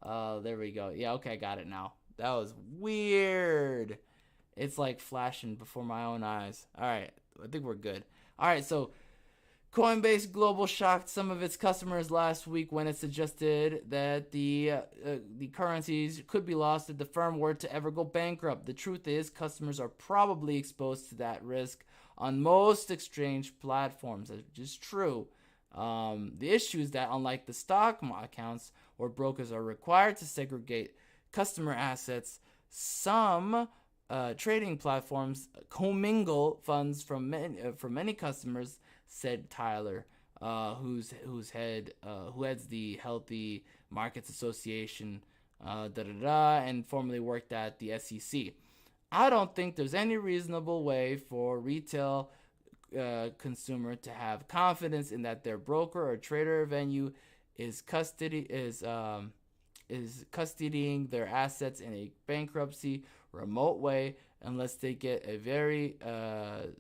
There we go. Yeah, okay, got it now. That was weird. It's like flashing before my own eyes. All right, I think we're good. All right, so Coinbase Global shocked some of its customers last week when it suggested that the currencies could be lost if the firm were to ever go bankrupt. The truth is, customers are probably exposed to that risk on most exchange platforms, which is true. The issue is that unlike the stock accounts where brokers are required to segregate customer assets, some trading platforms commingle funds from many customers, said Tyler, who heads the Healthy Markets Association, and formerly worked at the SEC. I don't think there's any reasonable way for retail consumer to have confidence in that their broker or trader venue is custodying their assets in a bankruptcy remote way unless they get a very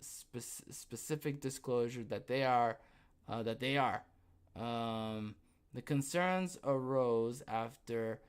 specific disclosure that they are. The concerns arose after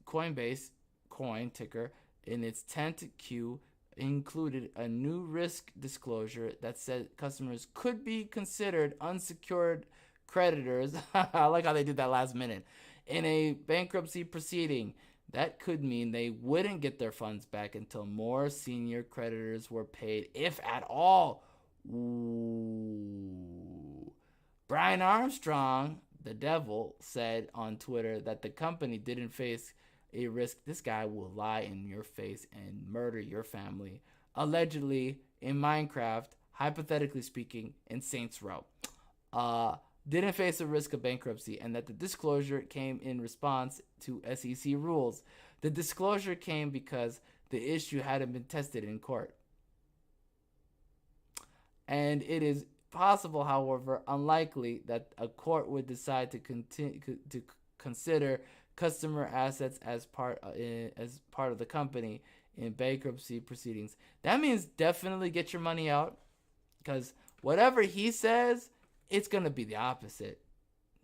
Coinbase coin ticker in its 10th Q included a new risk disclosure that said customers could be considered unsecured creditors. I like how they did that last minute. In a bankruptcy proceeding, that could mean they wouldn't get their funds back until more senior creditors were paid, if at all. Ooh. Brian Armstrong, the devil, said on Twitter that the company didn't face a risk. This guy will lie in your face and murder your family. Allegedly, in Minecraft, hypothetically speaking, in Saints Row. Didn't face a risk of bankruptcy, and that the disclosure came in response to SEC rules. The disclosure came because the issue hadn't been tested in court. And it is possible, however, unlikely that a court would decide to consider customer assets as part of the company in bankruptcy proceedings. That means definitely get your money out, because whatever he says, it's going to be the opposite.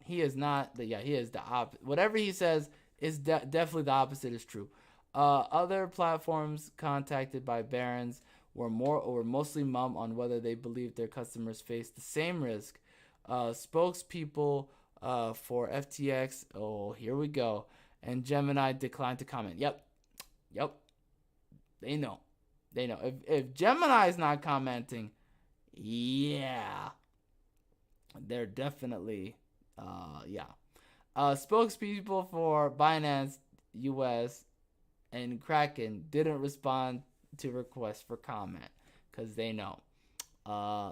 He is not he is the opposite. Whatever he says is definitely the opposite is true. Other platforms contacted by Barron's were mostly mum on whether they believed their customers faced the same risk. Spokespeople for FTX, oh, here we go, and Gemini declined to comment. Yep. They know. If Gemini is not commenting, yeah. They're definitely, spokespeople for Binance US and Kraken didn't respond to requests for comment because they know.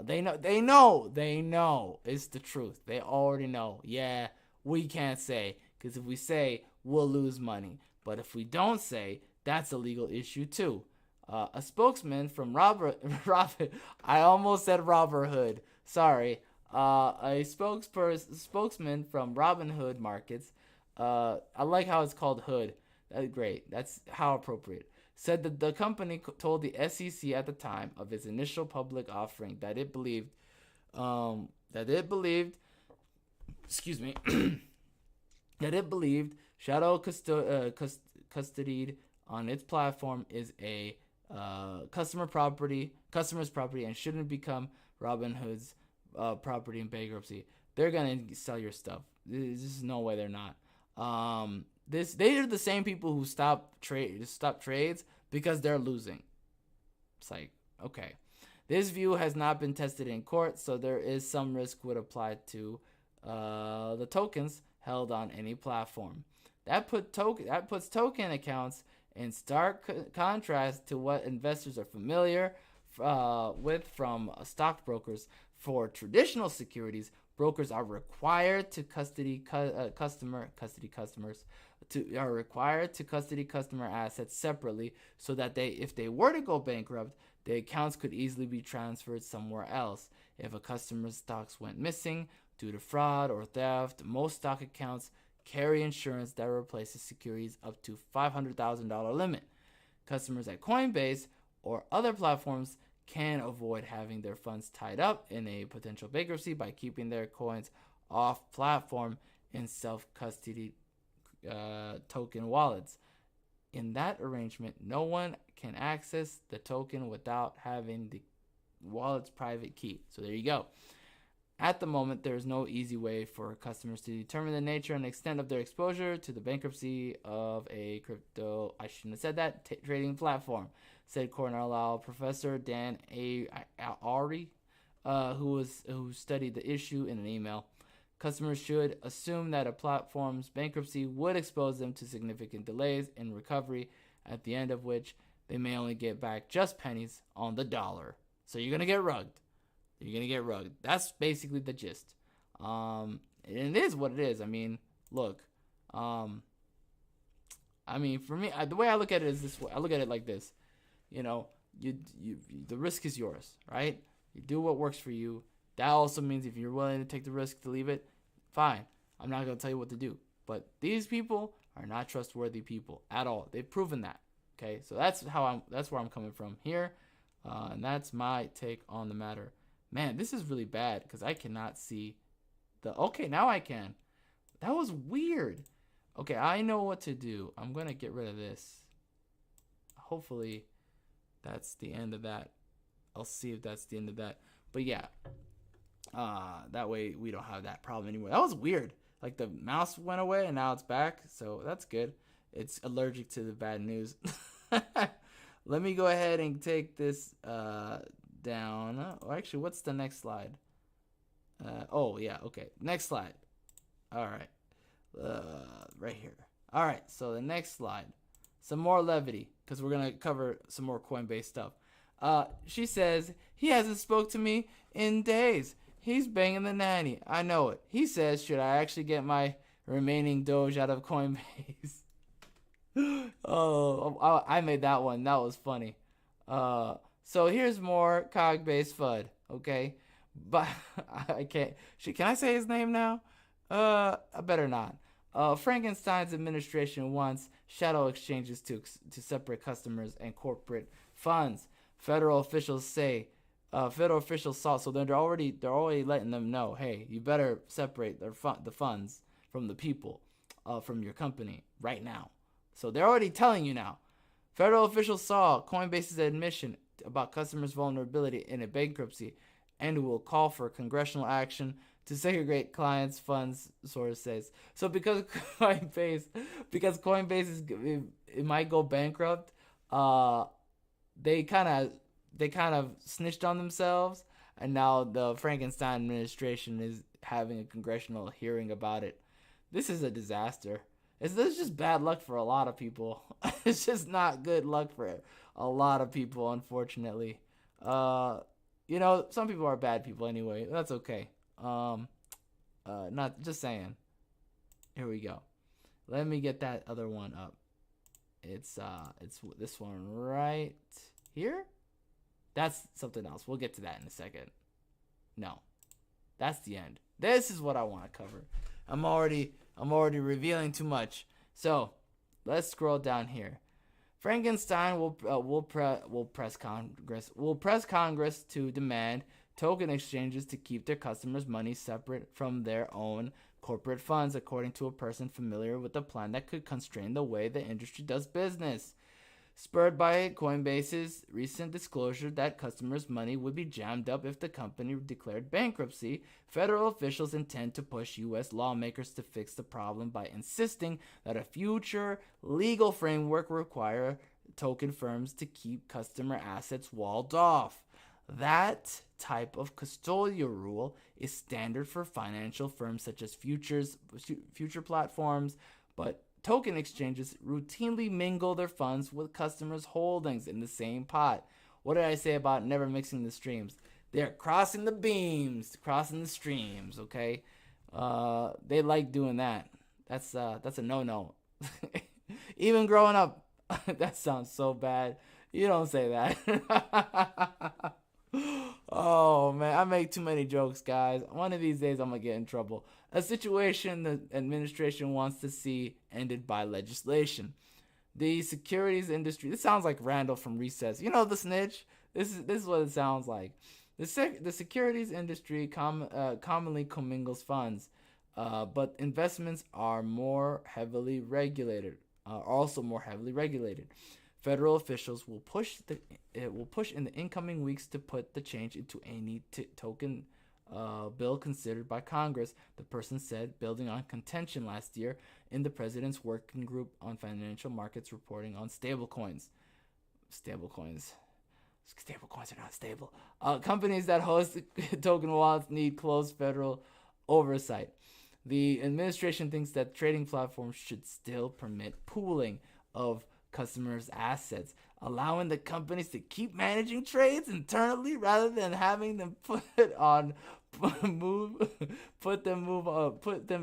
They know. It's the truth. They already know. Yeah, we can't say, because if we say, we'll lose money. But if we don't say, that's a legal issue too. A spokesman from I almost said Robinhood. Sorry. A spokesman from Robinhood Markets, I like how it's called Hood. Great. That's how appropriate. Said that the company told the SEC at the time of its initial public offering that it believed, shadow custodied on its platform is a customer's property and shouldn't become Robinhood's property in bankruptcy. They're gonna sell your stuff. There's no way they're not. They are the same people who stop trades because they're losing. It's like, okay. This view has not been tested in court, so there is some risk would apply to the tokens held on any platform. That puts token accounts in stark contrast to what investors are familiar with from stockbrokers. For traditional securities, brokers are required to custody customer assets separately, so that if they were to go bankrupt, the accounts could easily be transferred somewhere else. If a customer's stocks went missing due to fraud or theft, most stock accounts carry insurance that replaces securities up to $500,000 limit. Customers at Coinbase or other platforms can avoid having their funds tied up in a potential bankruptcy by keeping their coins off platform in self-custody token wallets. In that arrangement, no one can access the token without having the wallet's private key. So there you go. At the moment, there is no easy way for customers to determine the nature and extent of their exposure to the bankruptcy of a crypto, I shouldn't have said that, trading platform, said Cornell professor Dan Ari, who studied the issue in an email. Customers should assume that a platform's bankruptcy would expose them to significant delays in recovery, at the end of which they may only get back just pennies on the dollar. So you're going to get rugged. That's basically the gist. And it is what it is. I mean, look. For me, the way I look at it is this way. I look at it like this. The risk is yours, right? You do what works for you. That also means if you're willing to take the risk to leave it, fine. I'm not going to tell you what to do. But these people are not trustworthy people at all. They've proven that. Okay, so that's where I'm coming from here, and that's my take on the matter. Man, this is really bad because I cannot see okay, now I can. That was weird. Okay, I know what to do. I'm going to get rid of this. Hopefully that's the end of that. I'll see if that's the end of that. But yeah, that way we don't have that problem anymore. That was weird. Like the mouse went away and now it's back. So that's good. It's allergic to the bad news. Let me go ahead and take this down. Actually, what's the next slide? Okay. Next slide. All right. Right here. All right. So the next slide. Some more levity because we're going to cover some more Coinbase stuff. She says, he hasn't spoke to me in days. He's banging the nanny. I know it. He says, should I actually get my remaining Doge out of Coinbase? I made that one. That was funny. So here's more Cogbase FUD. Okay, but I can't. Can I say his name now? I better not. Frankenstein's administration wants shadow exchanges to separate customers and corporate funds. Federal officials saw. So they're already letting them know, hey, you better separate the funds from the people, from your company right now. So they're already telling you now. Federal officials saw Coinbase's admission about customers' vulnerability in a bankruptcy and will call for congressional action to segregate clients' funds, source says. So because Coinbase it might go bankrupt, they kind of snitched on themselves, and now the Frankenstein administration is having a congressional hearing about it. This is a disaster. This is just bad luck for a lot of people. It's just not good luck for a lot of people, unfortunately. Some people are bad people anyway. That's okay. Not just saying. Here we go. Let me get that other one up. It's this one right here. That's something else. We'll get to that in a second. No, that's the end. This is what I want to cover. I'm already revealing too much. So let's scroll down here. Frankenstein will press Congress to demand token exchanges to keep their customers' money separate from their own corporate funds, according to a person familiar with the plan that could constrain the way the industry does business. Spurred by Coinbase's recent disclosure that customers' money would be jammed up if the company declared bankruptcy, federal officials intend to push U.S. lawmakers to fix the problem by insisting that a future legal framework require token firms to keep customer assets walled off. That type of custodial rule is standard for financial firms such as future platforms, but token exchanges routinely mingle their funds with customers' holdings in the same pot. What did I say about never mixing the streams? They're crossing the beams, crossing the streams, okay? They like doing that. That's a no-no. Even growing up, that sounds so bad. You don't say that. Oh man, I make too many jokes, guys. One of these days I'm gonna get in trouble. A situation the administration wants to see ended by legislation. The securities industry. This sounds like Randall from Recess. You know the snitch. This is what it sounds like. The securities industry commonly commingles funds, but investments are more heavily regulated. Also more heavily regulated. Federal officials will push in the incoming weeks to put the change into any token bill considered by Congress, the person said, building on contention last year in the president's working group on financial markets reporting on stablecoins. Stablecoins are not stable. Companies that host token wallets need close federal oversight. The administration thinks that trading platforms should still permit pooling of customers' assets, allowing the companies to keep managing trades internally rather than having them put them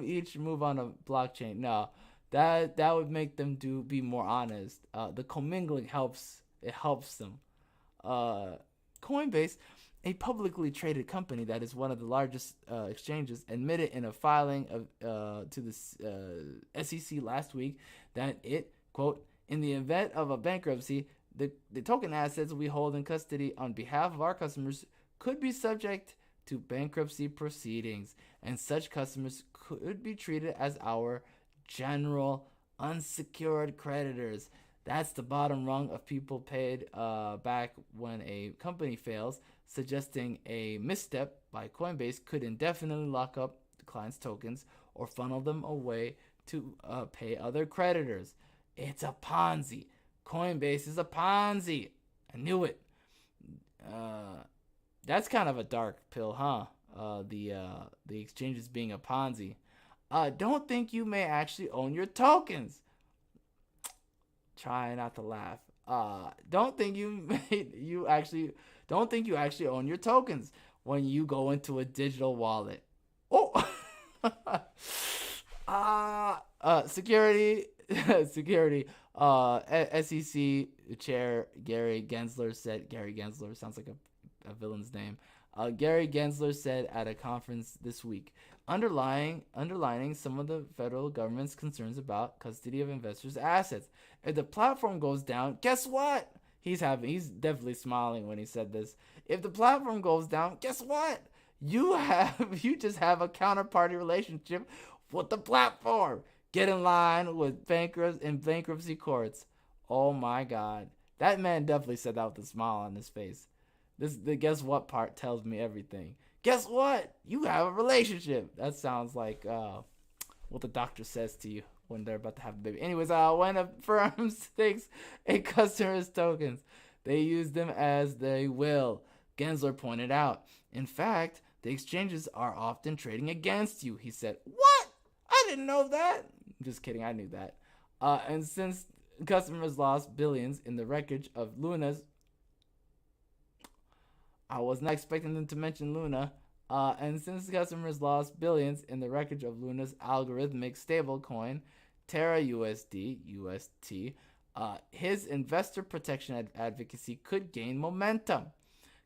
each move on a blockchain. No, that would make them be more honest. The commingling helps them. Coinbase, a publicly traded company that is one of the largest exchanges, admitted in a filing to the SEC last week that it, quote, in the event of a bankruptcy, the token assets we hold in custody on behalf of our customers could be subject to bankruptcy proceedings, and such customers could be treated as our general unsecured creditors. That's the bottom rung of people paid back when a company fails, suggesting a misstep by Coinbase could indefinitely lock up the client's tokens or funnel them away to pay other creditors. It's a Ponzi. Coinbase is a Ponzi. I knew it. That's kind of a dark pill, huh? The exchanges being a Ponzi. Don't think you may actually own your tokens. Try not to laugh. Don't think you actually own your tokens when you go into a digital wallet. Oh. Security. SEC Chair Gary Gensler sounds like a villain's name. Gary Gensler said at a conference this week, underlining some of the federal government's concerns about custody of investors' assets. If the platform goes down, guess what? He's definitely smiling when he said this. If the platform goes down, guess what? You just have a counterparty relationship with the platform. Get in line with bankruptcy courts. Oh my God. That man definitely said that with a smile on his face. The guess what part tells me everything. Guess what? You have a relationship. That sounds like what the doctor says to you when they're about to have a baby. Anyways, when a firm stakes a customer's tokens, they use them as they will. Gensler pointed out. In fact, the exchanges are often trading against you, he said. What? I didn't know that. Just kidding, I knew that. And since customers lost billions in the wreckage of Luna's, I was not expecting them to mention Luna. And since customers lost billions in the wreckage of Luna's algorithmic stablecoin, Terra UST, his investor protection advocacy could gain momentum.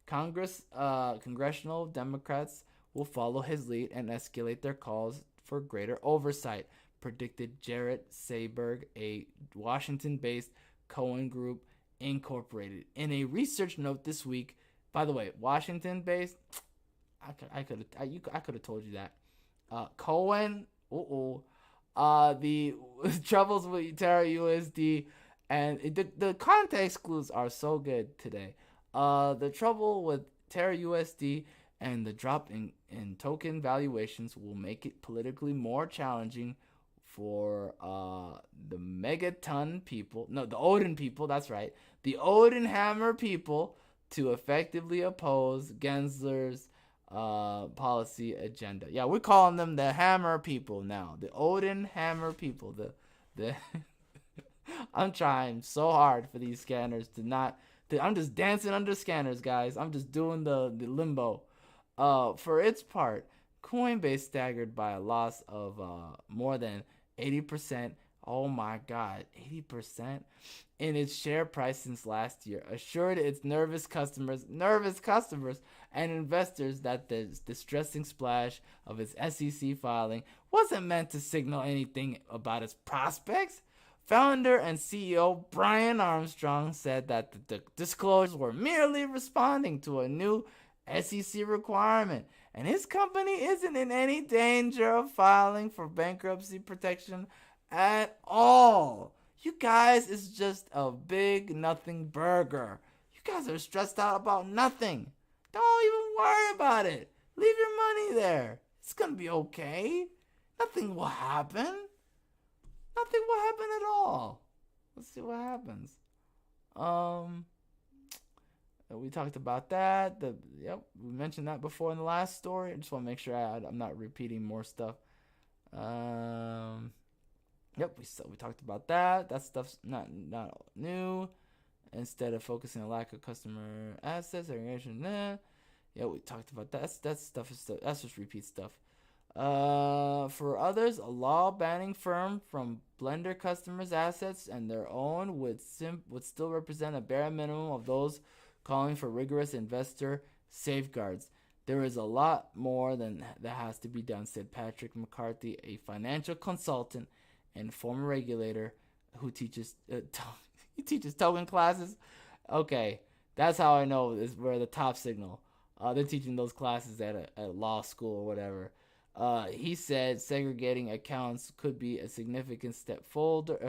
Congressional Democrats will follow his lead and escalate their calls for greater oversight, predicted Jarrett Sayberg, a Washington-based Cohen Group Incorporated. In a research note this week, by the way, Washington-based, I could have told you that. Cohen, the troubles with Terra USD, and the context clues are so good today. The trouble with Terra USD and the drop in token valuations will make it politically more challenging for the Megaton people, no, the Odin people, that's right, the Odin Hammer people to effectively oppose Gensler's policy agenda. Yeah, we're calling them the Hammer people now. The Odin Hammer people. The I'm trying so hard for these scanners to not. I'm just dancing under scanners, guys. I'm just doing the limbo. For its part, Coinbase staggered by a loss of more than 80%. Oh my God, 80% in its share price since last year, assured its nervous customers, and investors that the distressing splash of its SEC filing wasn't meant to signal anything about its prospects. Founder and CEO Brian Armstrong said that the disclosures were merely responding to a new SEC requirement, and his company isn't in any danger of filing for bankruptcy protection at all. You guys is just a big nothing burger. You guys are stressed out about nothing. Don't even worry about it. Leave your money there. It's gonna be okay. Nothing will happen. Nothing will happen at all. Let's see what happens. We talked about that. We mentioned that before in the last story. I just want to make sure I'm not repeating more stuff. We talked about that. That stuff's not new. Instead of focusing on lack of customer assets, aggregation. We talked about that. That's just repeat stuff. For others, a law banning firm from blender customers' assets and their own would still represent a bare minimum of those calling for rigorous investor safeguards. There is a lot more that has to be done, said Patrick McCarthy, a financial consultant and former regulator who teaches he teaches token classes. Okay, that's how I know we're the top signal. They're teaching those classes at a law school or whatever. He said segregating accounts could be a significant step forward,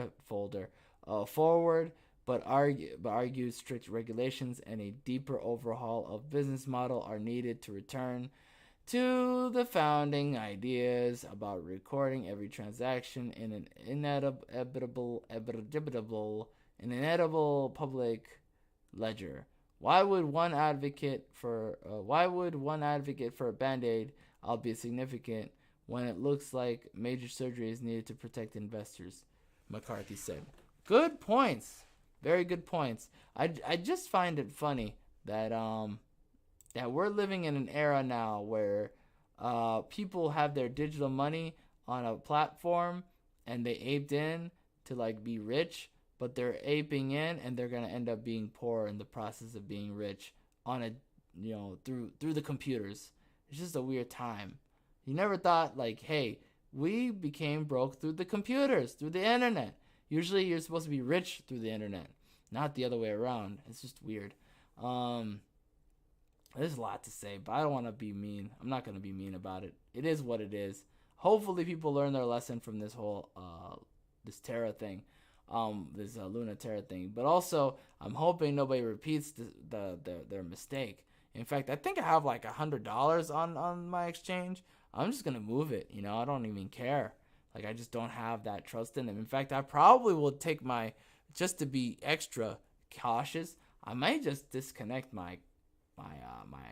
but argued strict regulations and a deeper overhaul of business model are needed to return to the founding ideas about recording every transaction in an inevitable public ledger. Why would one advocate for a Band-Aid, albeit significant, when it looks like major surgery is needed to protect investors? McCarthy said. Good points. Very good points. I just find it funny that that we're living in an era now where people have their digital money on a platform and they aped in to like be rich, but they're aping in and they're gonna end up being poor in the process of being rich on a through the computers. It's just a weird time. You never thought like, hey, we became broke through the computers, through the internet. Usually you're supposed to be rich through the internet, not the other way around. It's just weird. There's a lot to say, but I don't want to be mean. I'm not going to be mean about it. It is what it is. Hopefully people learn their lesson from this whole this Terra thing, this Luna Terra thing. But also, I'm hoping nobody repeats their mistake. In fact, I think I have like $100 on my exchange. I'm just going to move it. I don't even care. Like, I just don't have that trust in them. In fact, I probably will take just to be extra cautious, I might just disconnect my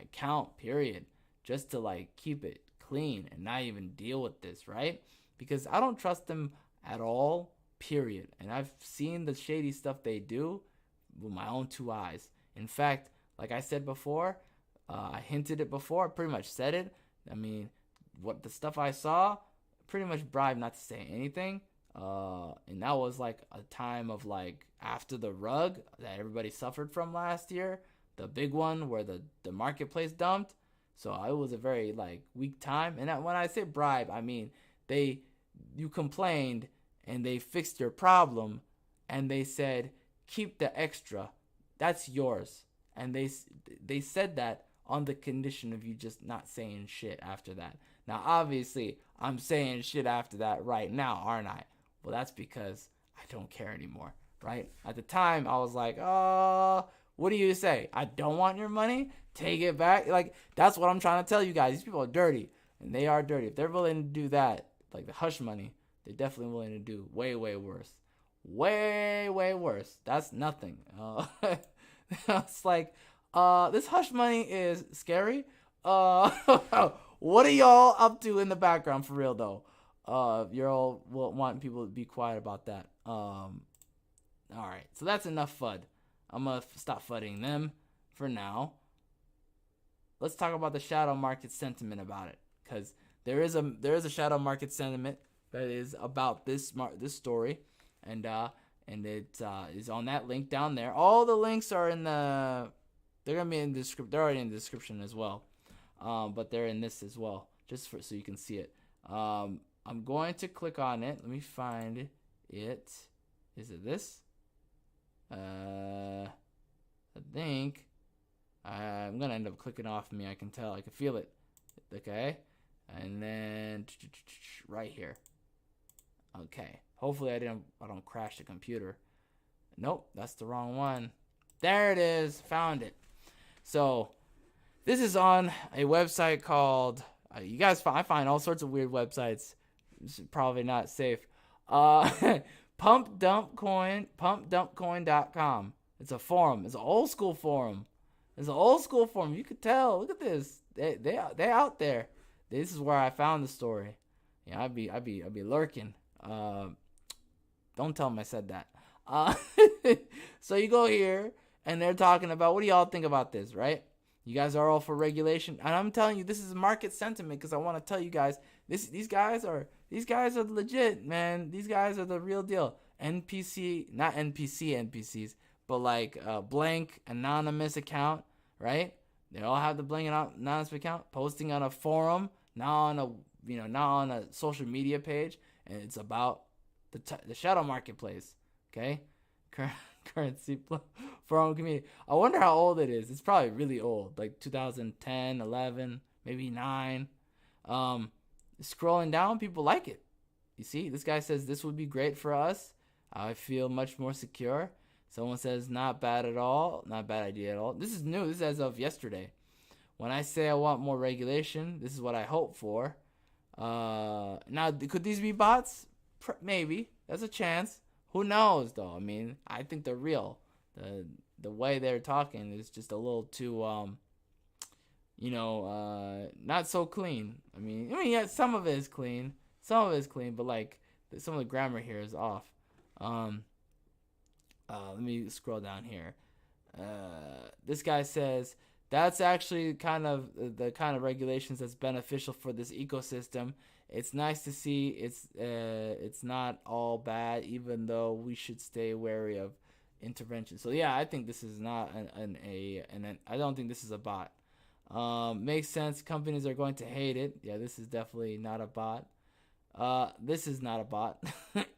account, period, just to like keep it clean and not even deal with this, right? Because I don't trust them at all, period. And I've seen the shady stuff they do with my own two eyes. In fact, like I said before, I hinted it before, I pretty much said it. I mean, what the stuff I saw, pretty much bribed not to say anything. And that was like a time of like after the rug that everybody suffered from last year, the big one where the marketplace dumped. So it was a very like weak time. And when I say bribe, I mean you complained and they fixed your problem and they said keep the extra, that's yours. And they said that on the condition of you just not saying shit after that. Now obviously I'm saying shit after that right now, aren't I? Well, that's because I don't care anymore, right? At the time I was like, oh, what do you say? I don't want your money? Take it back? Like, that's what I'm trying to tell you guys. These people are dirty. And they are dirty. If they're willing to do that, like the hush money, they're definitely willing to do way, way worse. Way, way worse. That's nothing. It's like, This hush money is scary. Uh, what are y'all up to in the background for real though? You're all want people to be quiet about that. All right, so that's enough FUD. I'm gonna stop fudding them for now. Let's talk about the shadow market sentiment about it, because there is a shadow market sentiment that is about this story, and it is on that link down there. All the links are in the they're gonna be in the description. They're already in the description as well, but they're in this as well, just so you can see it. I'm going to click on it. Let me find it. Is it this? I think I'm gonna end up clicking off me. I can tell. I can feel it. Okay, and then right here. Okay. Hopefully I don't crash the computer. Nope, that's the wrong one. There it is. Found it. So this is on a website called you guys. I find all sorts of weird websites. It's probably not safe. pumpdumpcoin.com. It's a forum. It's an old school forum. You could tell. Look at this. They out there. This is where I found the story. Yeah, I'd be lurking. Don't tell them I said that. So you go here, and they're talking about, what do y'all think about this, right? You guys are all for regulation, and I'm telling you, this is market sentiment, because I want to tell you guys, these guys are legit, man. These guys are the real deal. Not NPCs, but like blank anonymous account, right? They all have the blank anonymous account, posting on a forum, not on a social media page, and it's about the shadow marketplace. Okay, currency forum community. I wonder how old it is. It's probably really old, like 2010, 11, maybe 9. Scrolling down, people like it. You see, this guy says this would be great for us. I feel much more secure. Someone says not bad at all, not bad idea at all. This is new. This is as of yesterday. When I say I want more regulation, this is what I hope for. Now, could these be bots? Maybe. There's a chance. Who knows, though? I mean, I think they're real. The way they're talking is just a little too, not so clean. I mean, yeah, some of it is clean. But like some of the grammar here is off. Let me scroll down here. This guy says that's actually kind of the kind of regulations that's beneficial for this ecosystem. It's nice to see it's not all bad, even though we should stay wary of intervention. So yeah, I think this is not I don't think this is a bot. Makes sense. Companies are going to hate it. Yeah, this is definitely not a bot. This is not a bot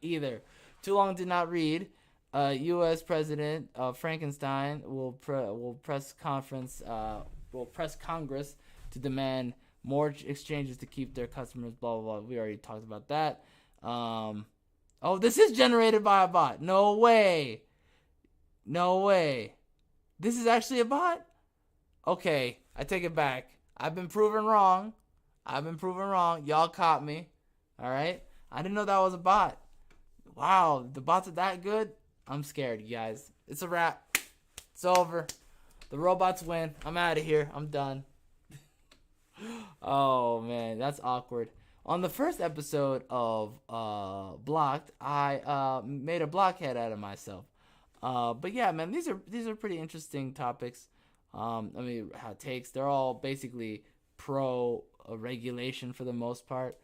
either. Too long did not read. U.S. President Frankenstein will press Congress to demand more exchanges to keep their customers. Blah blah blah. We already talked about that. Oh, this is generated by a bot. No way. This is actually a bot. Okay, I take it back. I've been proven wrong. Y'all caught me. All right. I didn't know that was a bot. Wow, the bots are that good. I'm scared, you guys. It's a wrap. It's over. The robots win. I'm out of here. I'm done. Oh, man. That's awkward. On the first episode of Blocked, I made a blockhead out of myself. But yeah, man, these are pretty interesting topics. Hot takes. They're all basically pro regulation for the most part.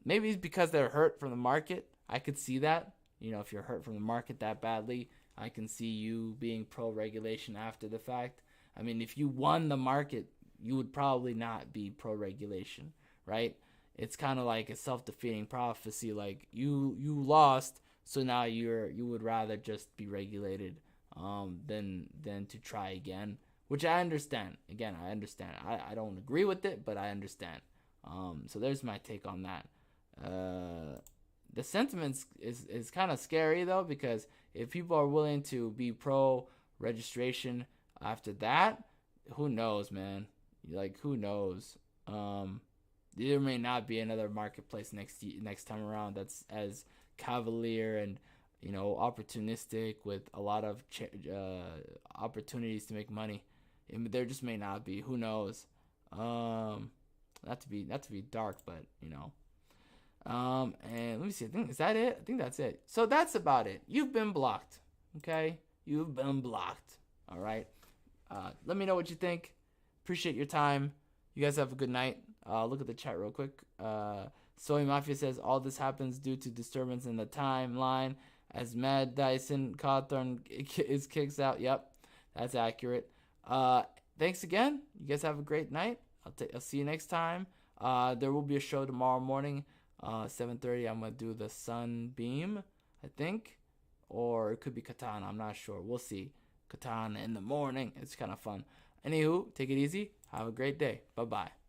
Maybe it's because they're hurt from the market. I could see that. If you're hurt from the market that badly, I can see you being pro-regulation after the fact. I mean, if you won the market, you would probably not be pro-regulation, right? It's kind of like a self-defeating prophecy. Like you lost, so now you would rather just be regulated than to try again, which I understand. Again, I understand. I don't agree with it, but I understand. So there's my take on that. The sentiment is kind of scary though, because if people are willing to be pro registration after that, who knows, man? Like, who knows? There may not be another marketplace next time around that's as cavalier and opportunistic with a lot of opportunities to make money. There just may not be. Who knows? Not to be dark, but and let me see. Is that it? I think that's it. So that's about it. You've been blocked. Okay, you've been blocked. All right. Let me know what you think. Appreciate your time. You guys have a good night. Look at the chat real quick. Soy Mafia says all this happens due to disturbance in the timeline as Mad Dyson Cawthorn is kicks out. Yep, that's accurate. Thanks again. You guys have a great night. I'll see you next time. There will be a show tomorrow morning, 7:30. I'm gonna do the Sunbeam, I think, or it could be Katana. I'm not sure. We'll see. Katana in the morning. It's kind of fun. Anywho, take it easy. Have a great day. Bye bye.